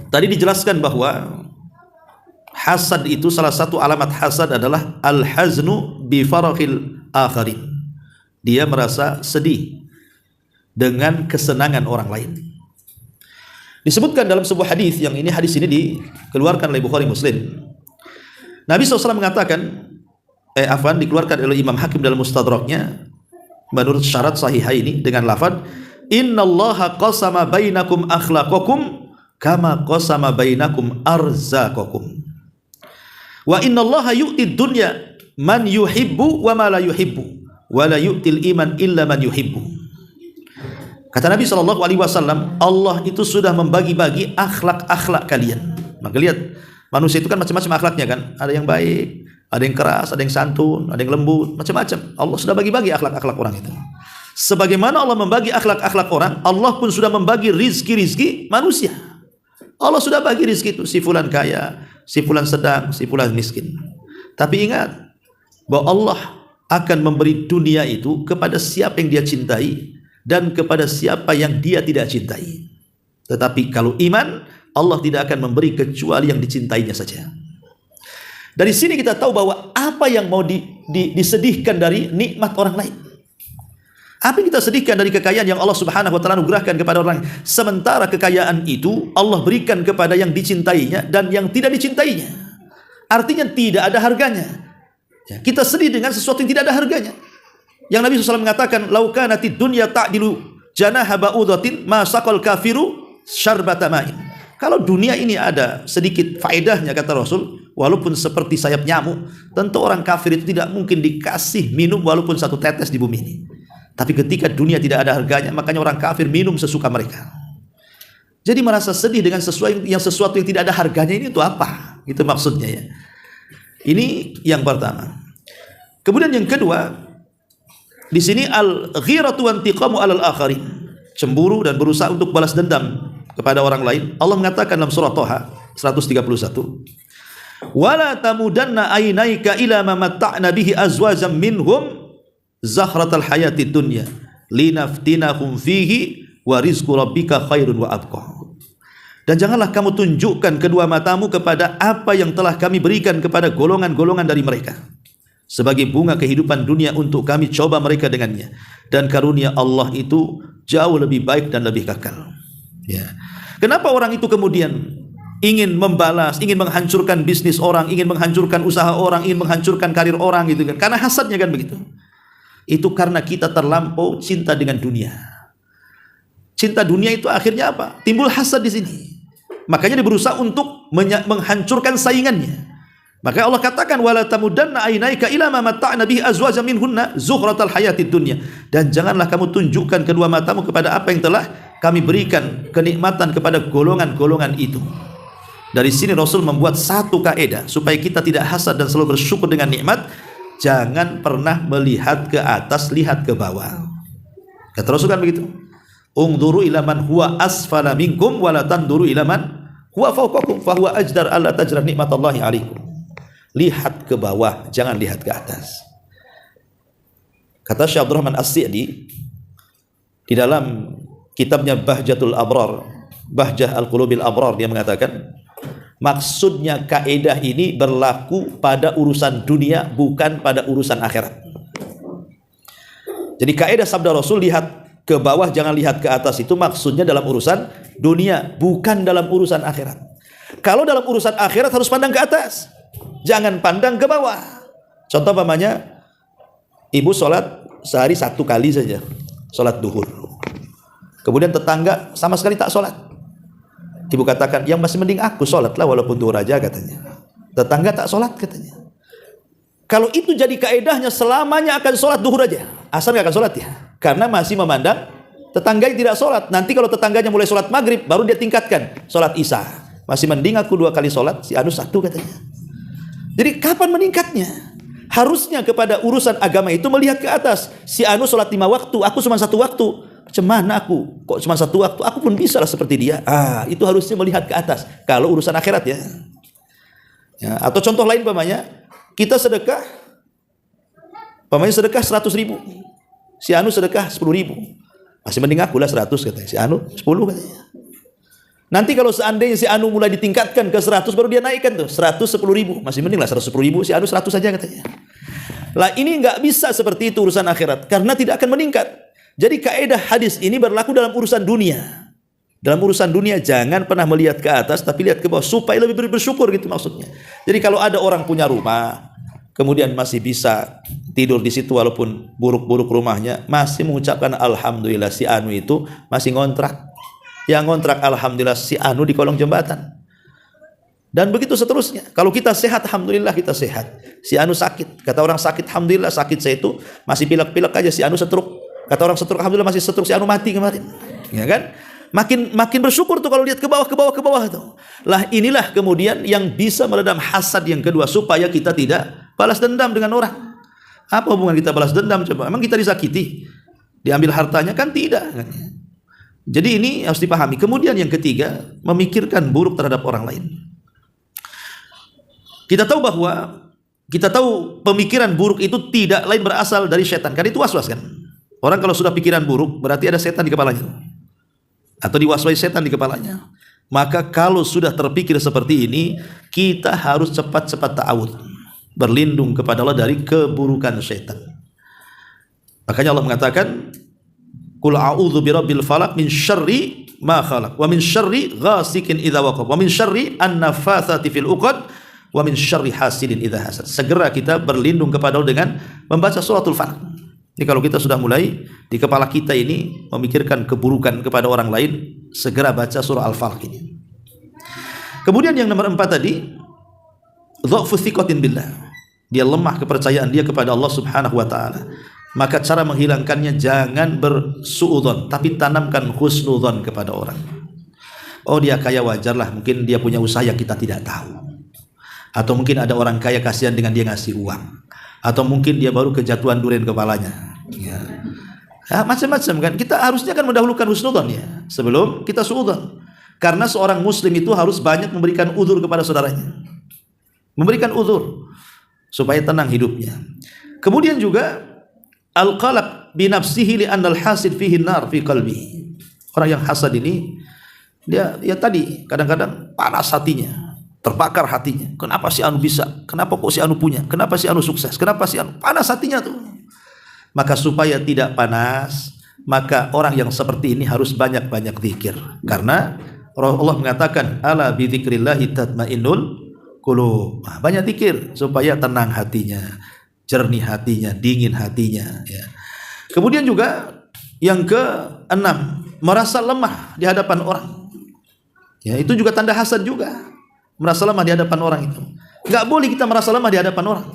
S1: tadi dijelaskan bahwa hasad itu, salah satu alamat hasad adalah al-haznu bi farakhil akharin. Dia merasa sedih dengan kesenangan orang lain. Disebutkan dalam sebuah hadis, yang ini hadis ini dikeluarkan oleh Bukhari Muslim. Nabi SAW mengatakan, dikeluarkan oleh Imam Hakim dalam Mustadraknya menurut syarat sahihaini dengan lafaz, innallaha qasama bainakum akhlaqakum kama qasama bainakum arzaqakum. Wa innallaha yu'tid dunya man yuhibbu wa ma la yuhibbu wa la yu'til iman illa man yuhibbu. Kata Nabi SAW, Allah itu sudah membagi-bagi akhlak-akhlak kalian. Maka lihat, manusia itu kan macam-macam akhlaknya kan. Ada yang baik, ada yang keras, ada yang santun, ada yang lembut, macam-macam. Allah sudah bagi-bagi akhlak-akhlak orang itu. Sebagaimana Allah membagi akhlak-akhlak orang, Allah pun sudah membagi rizki-rizki manusia. Allah sudah bagi rizki itu, si fulan kaya, si fulan sedang, si fulan miskin. Tapi ingat bahwa Allah akan memberi dunia itu kepada siapa yang dia cintai dan kepada siapa yang dia tidak cintai. Tetapi kalau iman, Allah tidak akan memberi kecuali yang dicintainya saja. Dari sini kita tahu bahwa apa yang mau disedihkan dari nikmat orang lain. Apa yang kita sedihkan dari kekayaan yang Allah Subhanahu wa taala anugerahkan kepada orang, sementara kekayaan itu Allah berikan kepada yang dicintainya dan yang tidak dicintainya. Artinya tidak ada harganya. Ya, kita sedih dengan sesuatu yang tidak ada harganya. Yang Nabi SAW mengatakan, "Lau kanatid dunya ta'dilu janaha ba'udatin ma saqal kafiru syarbata ma'in." Kalau dunia ini ada sedikit faedahnya, kata Rasul, walaupun seperti sayap nyamuk, tentu orang kafir itu tidak mungkin dikasih minum walaupun satu tetes di bumi ini. Tapi ketika dunia tidak ada harganya, makanya orang kafir minum sesuka mereka. Jadi merasa sedih dengan sesuatu yang tidak ada harganya ini itu apa? Itu maksudnya ya. Ini yang pertama. Kemudian yang kedua, di sini al-ghiratu wa intiqamu 'alal akharin. Cemburu dan berusaha untuk balas dendam kepada orang lain. Allah mengatakan dalam surah Thaha 131, "Wala tamudanna aynaika ila ma matta'na bihi azwajan minhum zahratal hayatid dunya linaftinahum fihi wa rizqu rabbika khairun wa abqa." Dan janganlah kamu tunjukkan kedua matamu kepada apa yang telah kami berikan kepada golongan-golongan dari mereka sebagai bunga kehidupan dunia untuk kami coba mereka dengannya, dan karunia Allah itu jauh lebih baik dan lebih kekal. Ya. Kenapa orang itu kemudian ingin membalas, ingin menghancurkan bisnis orang, ingin menghancurkan usaha orang, ingin menghancurkan karir orang gitu kan? Karena hasadnya kan begitu. Itu karena kita terlampau cinta dengan dunia. Cinta dunia itu akhirnya apa? Timbul hasad di sini. Makanya dia berusaha untuk menghancurkan saingannya. Maka Allah katakan wala tamudanna aynaika ila ma matta'na bihi azwajan minhunna zuhratal hayatid dunya. Dan janganlah kamu tunjukkan kedua matamu kepada apa yang telah kami berikan kenikmatan kepada golongan-golongan itu. Dari sini Rasul membuat satu kaidah supaya kita tidak hasad dan selalu bersyukur dengan nikmat. Jangan pernah melihat ke atas, lihat ke bawah. Kata Rasul kan begitu. Ungduru ila man huwa asfala minkum wa la tanduru ila man huwa fawqakum fa huwa ajdar alla tajra nikmatallahi alaikum. Lihat ke bawah, jangan lihat ke atas. Kata Syekh Abdurrahman As-Sa'di di dalam kitabnya Bahjatul Abrar, Bahjah Al-Qulubil Abrar, dia mengatakan maksudnya kaidah ini berlaku pada urusan dunia, bukan pada urusan akhirat. Jadi kaidah sabda Rasul lihat ke bawah jangan lihat ke atas itu maksudnya dalam urusan dunia, bukan dalam urusan akhirat. Kalau dalam urusan akhirat harus pandang ke atas, jangan pandang ke bawah. Contoh pamannya, ibu sholat sehari 1 kali saja, sholat duhur. Kemudian tetangga sama sekali tak sholat. Ibu katakan, yang masih mending aku sholatlah walaupun duhur aja katanya. Tetangga tak sholat katanya. Kalau itu jadi kaedahnya selamanya akan sholat duhur aja, asal nggak akan sholat ya. Karena masih memandang tetangga yang tidak sholat. Nanti kalau tetangganya mulai sholat maghrib, baru dia tingkatkan sholat isya. Masih mending aku 2 kali sholat, si anu 1 katanya. Jadi kapan meningkatnya? Harusnya kepada urusan agama itu melihat ke atas. Si anu sholat 5 waktu, aku cuma 1 waktu. Cemana aku? Kok cuma 1 waktu? Aku pun bisa lah seperti dia. Itu harusnya melihat ke atas. Kalau urusan akhirat ya. Atau contoh lain pamannya, kita sedekah, pamannya sedekah 100.000. Si anu sedekah 10.000. Masih mending aku lah 100 katanya. Si anu 10 katanya. Nanti kalau seandainya si anu mulai ditingkatkan ke 100, baru dia naikkan tuh 110.000. Masih mending lah 110.000, si anu 100 saja katanya. Lah ini nggak bisa seperti itu urusan akhirat, karena tidak akan meningkat. Jadi kaidah hadis ini berlaku dalam urusan dunia. Dalam urusan dunia jangan pernah melihat ke atas, tapi lihat ke bawah supaya lebih bersyukur gitu maksudnya. Jadi kalau ada orang punya rumah, kemudian masih bisa tidur di situ walaupun buruk-buruk rumahnya, masih mengucapkan alhamdulillah si anu itu masih ngontrak. Yang ngontrak alhamdulillah si anu di kolong jembatan. Dan begitu seterusnya. Kalau kita sehat, alhamdulillah kita sehat. Si anu sakit, kata orang sakit, alhamdulillah sakit saya itu masih pilek-pilek aja. Si anu setruk, kata orang setruk, alhamdulillah masih setruk. Si anu mati kemarin, ya kan? Makin bersyukur tuh kalau lihat ke bawah tuh. Lah inilah kemudian yang bisa meredam hasad yang kedua, supaya kita tidak balas dendam dengan orang. Apa hubungan kita balas dendam coba? Emang kita disakiti, diambil hartanya kan tidak kan? Jadi ini harus dipahami. Kemudian yang ketiga, memikirkan buruk terhadap orang lain. Kita tahu pemikiran buruk itu tidak lain berasal dari setan. Kan itu waswas kan? Orang kalau sudah pikiran buruk berarti ada setan di kepalanya. Atau diwaswasi setan di kepalanya. Maka kalau sudah terpikir seperti ini, kita harus cepat-cepat ta'awud, berlindung kepada Allah dari keburukan setan. Makanya Allah mengatakan, Qul a'udzu birabbil falaq min syarri ma khalaq wa min syarri ghasikin idza waqab wa min syarri an-naffatsati fil 'uqad wa min syarri hasidin idza hasad. Segera kita berlindung kepada Allah dengan membaca suratul Falaq. Ini kalau kita sudah mulai di kepala kita ini memikirkan keburukan kepada orang lain, segera baca surah Al-Falaq ini. Kemudian yang nomor 4 tadi, dha'fu thiqatin billah. Dia lemah kepercayaan dia kepada Allah Subhanahu wa taala. Maka cara menghilangkannya jangan bersuudzon, tapi tanamkan husnudzon kepada orang. Oh dia kaya wajarlah, mungkin dia punya usaha yang kita tidak tahu. Atau mungkin ada orang kaya kasihan dengan dia ngasih uang. Atau mungkin dia baru kejatuhan durian kepalanya. Ya. Macam-macam kan. Kita harusnya kan mendahulukan husnudzon ya sebelum kita suudzon. Karena seorang muslim itu harus banyak memberikan uzur kepada saudaranya. Memberikan uzur supaya tenang hidupnya. Kemudian juga al-qalaq bi nafsihi li anna al-hasid fihi nar fi qalbihi. Orang yang hasad ini dia ya tadi kadang-kadang panas hatinya, terbakar hatinya. Kenapa si anu bisa? Kenapa kok si anu punya? Kenapa si anu sukses? Kenapa si anu? Panas hatinya tuh. Maka supaya tidak panas, maka orang yang seperti ini harus banyak-banyak zikir. Karena Allah mengatakan ala bi dzikrillahi tatmainnul qulub. Banyak zikir supaya tenang hatinya, jernih hatinya, dingin hatinya ya. Kemudian juga yang keenam, merasa lemah di hadapan orang. Ya, itu juga tanda hasad juga. Merasa lemah di hadapan orang itu. Enggak boleh kita merasa lemah di hadapan orang.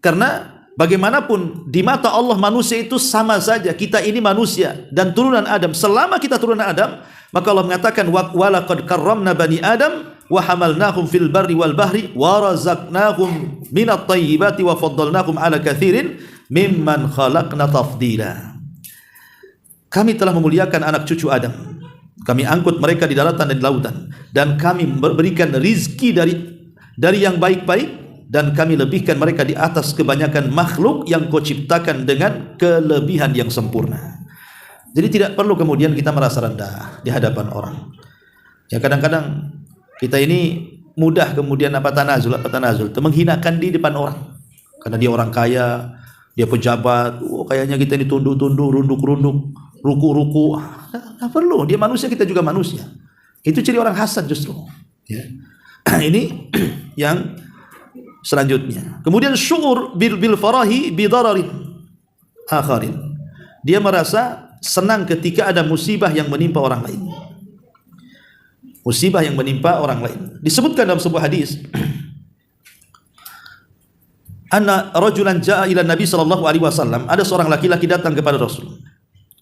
S1: Karena bagaimanapun di mata Allah manusia itu sama saja. Kita ini manusia dan turunan Adam. Selama kita turunan Adam, maka Allah mengatakan wa laqad karramna bani Adam wa hamalnahum fil barri wal bahri wa razaqnahum minat thayyibati wa faddalnahum ala katsirin mimman khalaqna tafdila. Kami telah memuliakan anak cucu Adam. Kami angkut mereka di daratan dan di lautan, dan kami berikan rizki dari yang baik-baik, dan kami lebihkan mereka di atas kebanyakan makhluk yang Kau ciptakan dengan kelebihan yang sempurna. Jadi tidak perlu kemudian kita merasa rendah di hadapan orang. Ya kadang-kadang kita ini mudah kemudian tanazul, menghinakan di depan orang. Karena dia orang kaya, dia pejabat, kayaknya kita ini tunduk-tunduk, runduk-runduk, ruku-ruku. Nggak perlu, dia manusia, kita juga manusia. Itu ciri orang hasad justru ya. Ini yang selanjutnya. Kemudian syu'ur bil farahi bidararin akharin. Dia merasa senang ketika ada musibah yang menimpa orang lain. Musibah yang menimpa orang lain. Disebutkan dalam sebuah hadis, anna rajulan jaa ila Nabi sallallahu alaihi wasallam, ada seorang laki-laki datang kepada Rasul.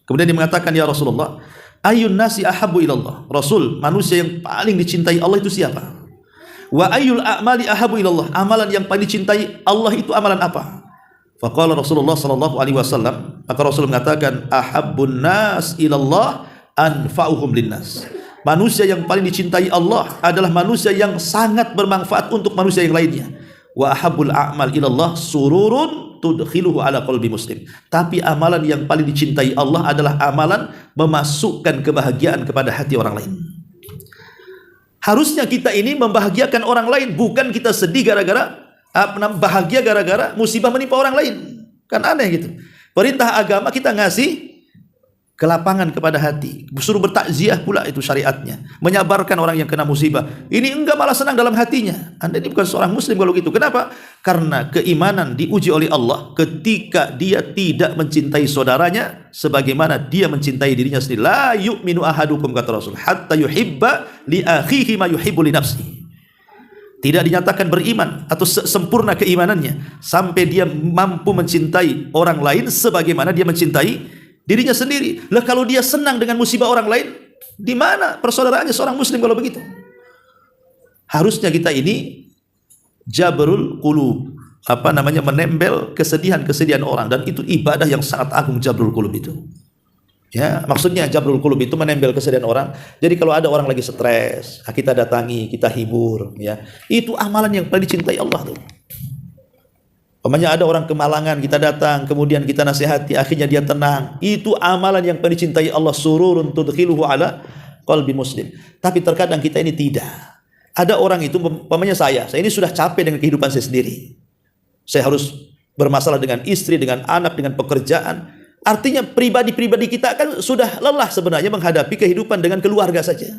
S1: Kemudian dia mengatakan, ya Rasulullah, ayyun nasi ahabbu ilallah. Rasul, manusia yang paling dicintai Allah itu siapa? Wa ayyul a'mali ahabbu ilallah. Amalan yang paling dicintai Allah itu amalan apa? Faqala Rasulullah sallallahu alaihi wasallam, maka Rasul mengatakan, ahabbun nas ilallah anfa'uhum linnas. Manusia yang paling dicintai Allah adalah manusia yang sangat bermanfaat untuk manusia yang lainnya. Wa ahabbul a'mal ilallah sururun tudkhiluhu ala qalbi muslim. Tapi amalan yang paling dicintai Allah adalah amalan memasukkan kebahagiaan kepada hati orang lain. Harusnya kita ini membahagiakan orang lain, bukan kita sedih gara-gara bahagia gara-gara musibah menimpa orang lain. Kan aneh gitu. Perintah agama kita ngasih kelapangan kepada hati, suruh bertakziah pula, itu syariatnya, menyabarkan orang yang kena musibah. Ini enggak, malah senang dalam hatinya. Anda ini bukan seorang muslim kalau gitu. Kenapa? Karena keimanan diuji oleh Allah ketika dia tidak mencintai saudaranya sebagaimana dia mencintai dirinya sendiri. La yu'minu ahadukum, kata Rasul, hatta yuhibba li akhihi ma yuhibbu li nafsihi. Tidak dinyatakan beriman atau sempurna keimanannya sampai dia mampu mencintai orang lain sebagaimana dia mencintai dirinya sendiri. Lah kalau dia senang dengan musibah orang lain, di mana persaudaraannya seorang muslim kalau begitu? Harusnya kita ini jabrul qulub, menembel kesedihan-kesedihan orang, dan itu ibadah yang sangat agung, jabrul qulub itu. Ya, maksudnya jabrul qulub itu menembel kesedihan orang. Jadi kalau ada orang lagi stres, kita datangi, kita hibur, ya. Itu amalan yang paling dicintai Allah tuh. Umpamanya ada orang kemalangan, kita datang, kemudian kita nasihati, akhirnya dia tenang. Itu amalan yang paling dicintai Allah, sururun tudkhiluhu ala qalbi muslim. Tapi terkadang kita ini tidak. Ada orang itu, umpamanya saya ini sudah capek dengan kehidupan saya sendiri. Saya harus bermasalah dengan istri, dengan anak, dengan pekerjaan. Artinya pribadi-pribadi kita kan sudah lelah sebenarnya menghadapi kehidupan dengan keluarga saja.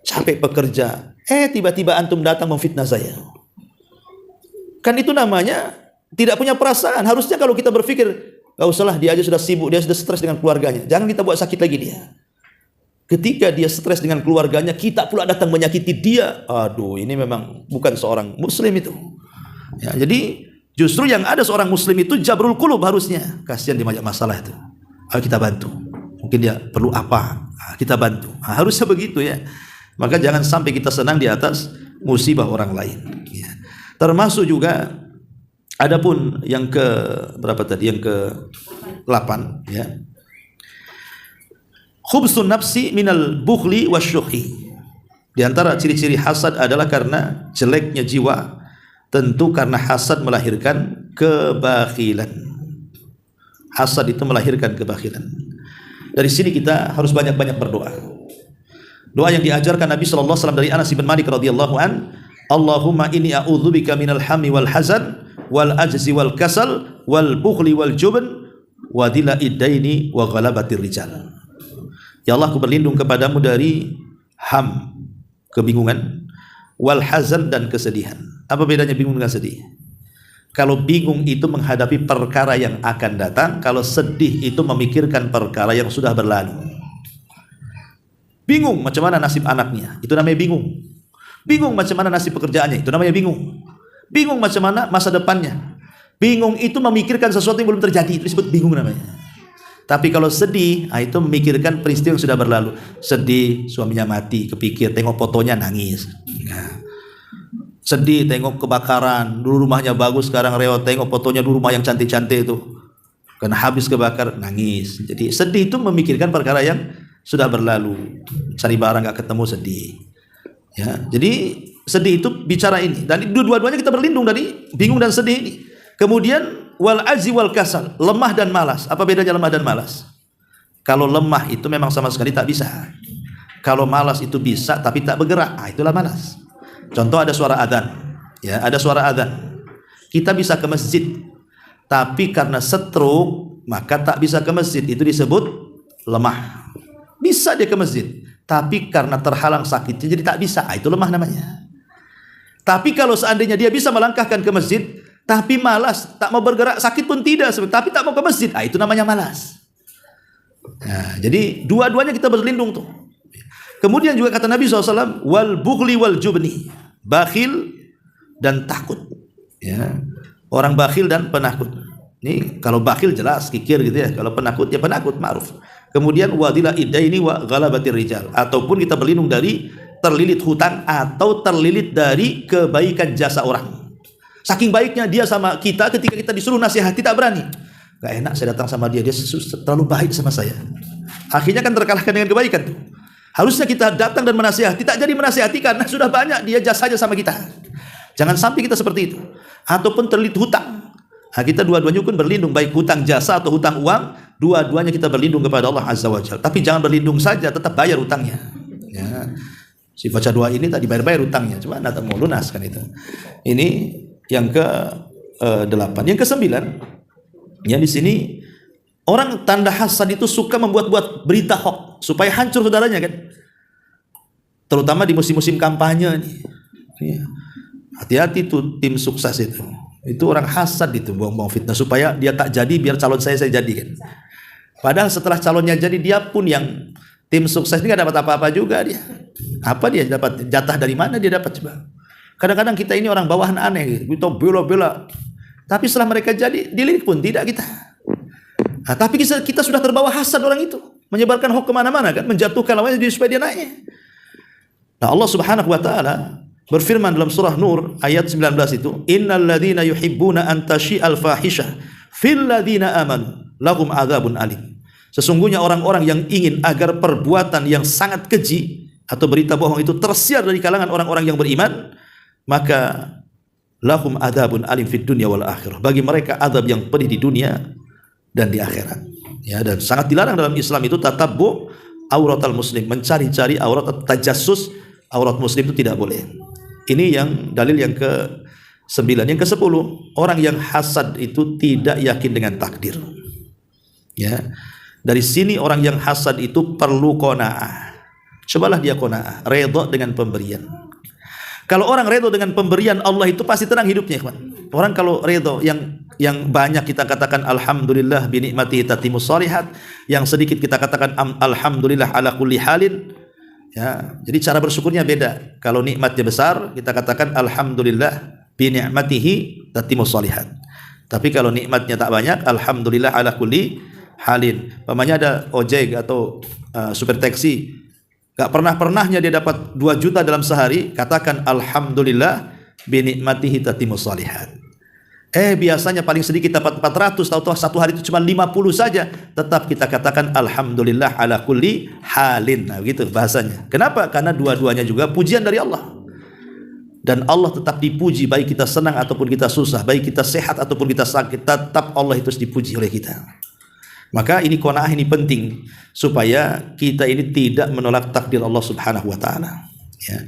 S1: Capek bekerja. Tiba-tiba antum datang memfitnah saya. Kan itu namanya tidak punya perasaan. Harusnya kalau kita berpikir, gak usahlah, dia aja sudah sibuk, dia sudah stres dengan keluarganya. Jangan kita buat sakit lagi dia. Ketika dia stres dengan keluarganya, kita pula datang menyakiti dia. Aduh, ini memang bukan seorang muslim itu. Ya, jadi justru yang ada seorang muslim itu jabrul qulub harusnya. Kasihan dia banyak masalah itu. Ayo kita bantu. Mungkin dia perlu apa? kita bantu. Harusnya begitu ya. Maka jangan sampai kita senang di atas musibah orang lain. Ya. Termasuk juga, adapun yang ke berapa tadi? Yang ke 8 ya. Khubsun nafsi minal bukhli wasyuhi. Di antara ciri-ciri hasad adalah karena jeleknya jiwa. Tentu karena hasad melahirkan kebakhilan. Hasad itu melahirkan kebakhilan. Dari sini kita harus banyak-banyak berdoa. Doa yang diajarkan Nabi sallallahu alaihi wasallam dari Anas bin Malik radhiyallahu an, Allahumma inni a'udzubika minal hammi wal hazan wal ajzi wal kasal wal bukhli wal jubn wa dila'id daini wa ghalabatir rijal. Ya Allah, aku berlindung kepadamu dari ham, kebingungan, wal hazan, dan kesedihan. Apa bedanya bingung dengan sedih? Kalau bingung itu menghadapi perkara yang akan datang, kalau sedih itu memikirkan perkara yang sudah berlalu. Bingung macam mana nasib anaknya, itu namanya bingung. Bingung macam mana nasib pekerjaannya, itu namanya bingung. Bingung macam mana masa depannya. Bingung itu memikirkan sesuatu yang belum terjadi, itu disebut bingung namanya. Tapi kalau sedih, itu memikirkan peristiwa yang sudah berlalu. Sedih, suaminya mati, kepikir, tengok fotonya nangis. Nah. Sedih, tengok kebakaran, dulu rumahnya bagus, sekarang rewel, tengok fotonya dulu rumah yang cantik-cantik itu. Karena habis kebakar, nangis. Jadi sedih itu memikirkan perkara yang sudah berlalu. Cari barang gak ketemu, sedih. Ya, jadi sedih itu bicara ini. Dan dua-duanya kita berlindung dari bingung dan sedih ini. Kemudian wal ajzi wal kasal, lemah dan malas. Apa bedanya lemah dan malas? Kalau lemah itu memang sama sekali tak bisa. Kalau malas itu bisa tapi tak bergerak. Itulah malas. Contoh ada suara adzan. Ya, ada suara adzan. Kita bisa ke masjid, tapi karena stroke maka tak bisa ke masjid. Itu disebut lemah. Bisa dia ke masjid, tapi karena terhalang sakitnya jadi tak bisa. Itu lemah namanya. Tapi kalau seandainya dia bisa melangkahkan ke masjid, tapi malas, tak mau bergerak, sakit pun tidak, tapi tak mau ke masjid, itu namanya malas. Nah, jadi dua-duanya kita berlindung tuh. Kemudian juga kata Nabi SAW, wal bukhli wal jubni, bakhil dan takut. Ya, orang bakhil dan penakut. Ini kalau bakhil jelas kikir gitu ya, kalau penakut ya penakut, ma'ruf. Kemudian wadila idaini wa ghalabatir rijal, ataupun kita berlindung dari terlilit hutang atau terlilit dari kebaikan jasa orang. Saking baiknya dia sama kita, ketika kita disuruh nasihati tak berani. Gak enak saya datang sama dia, dia terlalu baik sama saya. Akhirnya kan terkalahkan dengan kebaikan tuh. Harusnya kita datang dan menasihati, tak jadi menasihati karena sudah banyak dia jasanya sama kita. Jangan sampai kita seperti itu. Ataupun terlilit hutang. Nah, kita dua-duanya pun berlindung, baik hutang jasa atau hutang uang, dua-duanya kita berlindung kepada Allah Azza wa Jalla. Tapi jangan berlindung saja, tetap bayar hutangnya. Ya. Si baca doa ini tak dibayar-bayar hutangnya, cuma tak mau lunas kan itu. Ini yang ke 8. Yang ke 9, ya di sini orang tanda hasad itu suka membuat-buat berita hoax supaya hancur saudaranya kan. Terutama di musim-musim kampanye nih. Hati-hati tuh tim sukses itu. Itu orang hasad itu, buang-buang fitnah supaya dia tak jadi, biar calon saya jadi kan. Padahal setelah calonnya jadi, dia pun yang tim sukses ini gak dapat apa-apa juga dia. Apa dia dapat? Jatah dari mana dia dapat coba? Kadang-kadang kita ini orang bawahan aneh, kita bela-bela. Tapi setelah mereka jadi, dilirik pun tidak kita. Nah, tapi kita sudah terbawa hasad orang itu, menyebarkan hoax kemana-mana kan, menjatuhkan lawannya supaya dia naik. Nah, Allah Subhanahu Wa Taala berfirman dalam surah Nur ayat 19 itu, Innal ladzina yuhibbuna an tashi'al fahishah fil ladzina amanu lahum adzabun alim. Sesungguhnya orang-orang yang ingin agar perbuatan yang sangat keji atau berita bohong itu tersiar dari kalangan orang-orang yang beriman, maka lahum adzabun alim fid dunya wal akhirah. Bagi mereka azab yang pedih di dunia dan di akhirat. Ya, dan sangat dilarang dalam Islam itu tatabbu auratal muslim, mencari-cari aurat atau tajassus aurat muslim itu tidak boleh. Ini yang dalil yang ke-9. Yang ke-10, orang yang hasad itu tidak yakin dengan takdir. Ya. Dari sini orang yang hasad itu perlu qanaah. Cobalah dia qanaah, redha dengan pemberian. Kalau orang redha dengan pemberian Allah itu pasti tenang hidupnya, kawan. Orang kalau redha yang banyak kita katakan alhamdulillah bi nikmatihi tatimmus shalihat, yang sedikit kita katakan alhamdulillah ala kulli halin. Ya, jadi cara bersyukurnya beda. Kalau nikmatnya besar, kita katakan alhamdulillah bi ni'matihi tatimmus shalihat. Tapi kalau nikmatnya tak banyak, alhamdulillah ala kulli halin. Pamannya ada ojek atau super taksi, gak pernahnya dia dapat 2 juta dalam sehari, katakan alhamdulillah binikmatihi tatimmus shalihat. Biasanya paling sedikit dapat 400, tahu-tahu satu hari itu cuma 50 saja, tetap kita katakan alhamdulillah ala kulli halin. Nah, begitu bahasanya. Kenapa? Karena dua-duanya juga pujian dari Allah. Dan Allah tetap dipuji baik kita senang ataupun kita susah, baik kita sehat ataupun kita sakit, tetap Allah itu dipuji oleh kita. Maka ini qanaah, ini penting supaya kita ini tidak menolak takdir Allah Subhanahu wa taala, ya.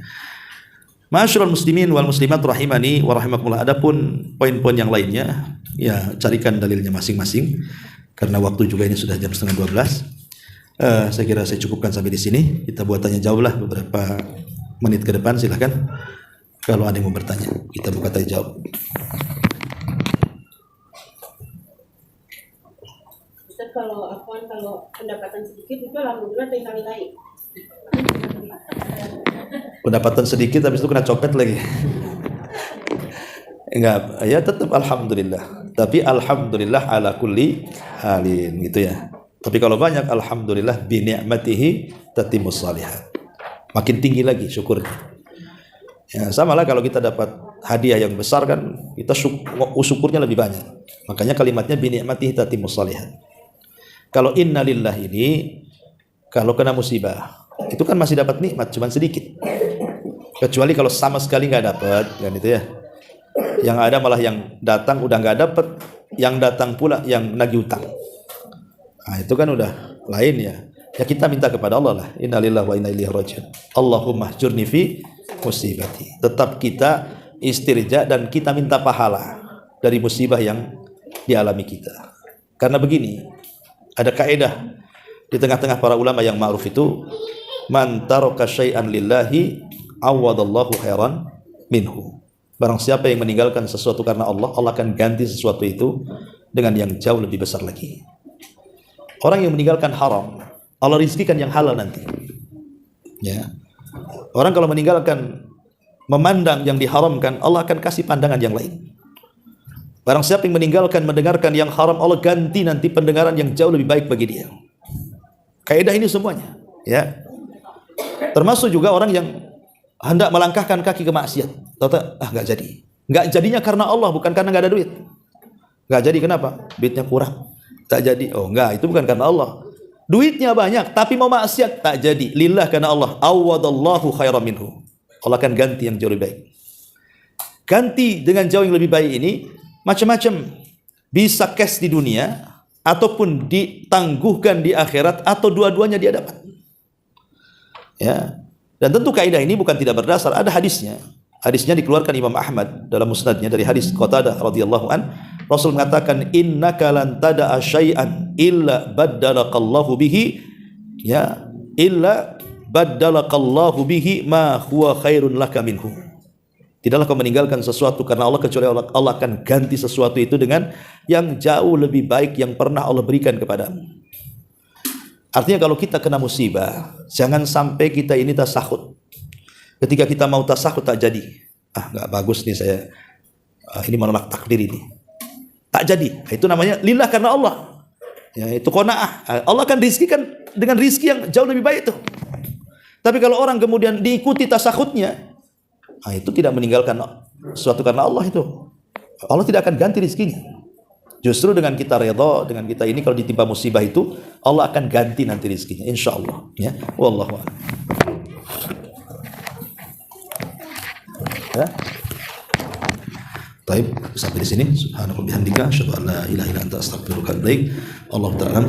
S1: Ma'asyiral muslimin wal muslimat rahimani wa rahimakumullah. Adapun poin-poin yang lainnya, ya carikan dalilnya masing-masing karena waktu juga ini sudah jam 11:30. Saya kira saya cukupkan sampai di sini. Kita buat tanya jawablah beberapa menit ke depan, silakan. Kalau ada yang mau bertanya, kita buka tanya jawab.
S2: Ustaz, kalau pendapatan sedikit itu alhamdulillah tinggal lain.
S1: Pendapatan sedikit habis itu kena copet lagi. Enggak, ya tetap alhamdulillah. Tapi alhamdulillah ala kulli halin gitu ya. Tapi kalau banyak alhamdulillah bi ni'matihi tatimmus shalihat. Makin tinggi lagi syukurnya. Ya, sama lah kalau kita dapat hadiah yang besar kan, kita syukurnya lebih banyak. Makanya kalimatnya bi ni'matihi tatimmus shalihat. Kalau innalillah ini kalau kena musibah, itu kan masih dapat nikmat, cuman sedikit. Kecuali kalau sama sekali nggak dapat, kan itu ya. Yang ada malah yang datang udah nggak dapat, yang datang pula yang nagih utang. Nah, itu kan udah lain ya. Ya kita minta kepada Allah lah. Innalillahi wa inna ilaihi raji'un. Allahumma hjurni fi musibati. Tetap kita istirja dan kita minta pahala dari musibah yang dialami kita. Karena begini, ada kaidah di tengah-tengah para ulama yang ma'ruf itu, man taraka syai'an lillahi awadallahu khairan minhu. Barang siapa yang meninggalkan sesuatu karena Allah, Allah akan ganti sesuatu itu dengan yang jauh lebih besar lagi. Orang yang meninggalkan haram, Allah rizkikan yang halal nanti. Ya. Orang kalau meninggalkan memandang yang diharamkan, Allah akan kasih pandangan yang lain. Barang siapa yang meninggalkan mendengarkan yang haram, Allah ganti nanti pendengaran yang jauh lebih baik bagi dia. Kaidah ini semuanya, ya. Termasuk juga orang yang hendak melangkahkan kaki ke maksiat, tahu-tahu nggak jadi. Nggak jadinya karena Allah, bukan karena nggak ada duit. Nggak jadi kenapa? Duitnya kurang. Tak jadi. Oh enggak, itu bukan karena Allah. Duitnya banyak, tapi mau maksiat tak jadi. Lillah karena Allah. Awadallahu khairan minhu. Allah akan ganti yang jauh lebih baik. Ganti dengan jauh yang lebih baik ini macam-macam. Bisa cash di dunia, ataupun ditangguhkan di akhirat, atau dua-duanya dia dapat. Ya. Dan tentu kaidah ini bukan tidak berdasar, ada hadisnya. Hadisnya dikeluarkan Imam Ahmad dalam musnadnya dari hadis Qatadah radhiyallahu an. Rasul mengatakan innaka lan tada'a syai'an illa baddalaqallahu bihi, ya, illa baddalaqallahu bihi ma huwa khairun laka minhu. Tidaklah kau meninggalkan sesuatu karena Allah kecuali Allah akan ganti sesuatu itu dengan yang jauh lebih baik yang pernah Allah berikan kepadamu. Artinya kalau kita kena musibah, jangan sampai kita ini tasahud. Ketika kita mau tasahud tak jadi. Nggak bagus nih saya. Ini menolak takdir ini. Tak jadi. Itu namanya lillah karena Allah. Ya, itu qanaah. Allah akan rizkikan dengan rizki yang jauh lebih baik itu. Tapi kalau orang kemudian diikuti tasahudnya, itu tidak meninggalkan sesuatu karena Allah itu. Allah tidak akan ganti rizkinya. Justru dengan kita redha, dengan kita ini kalau ditimpa musibah itu, Allah akan ganti nanti rizkinya, insyaallah. Ya, wallahu a'lam. Ya. Baik, sampai di sini. Subhanallah bihamdika, asyhadu an la ilaha illa anta astaghfiruka wa atubu ilaik. Allahu ta'ala.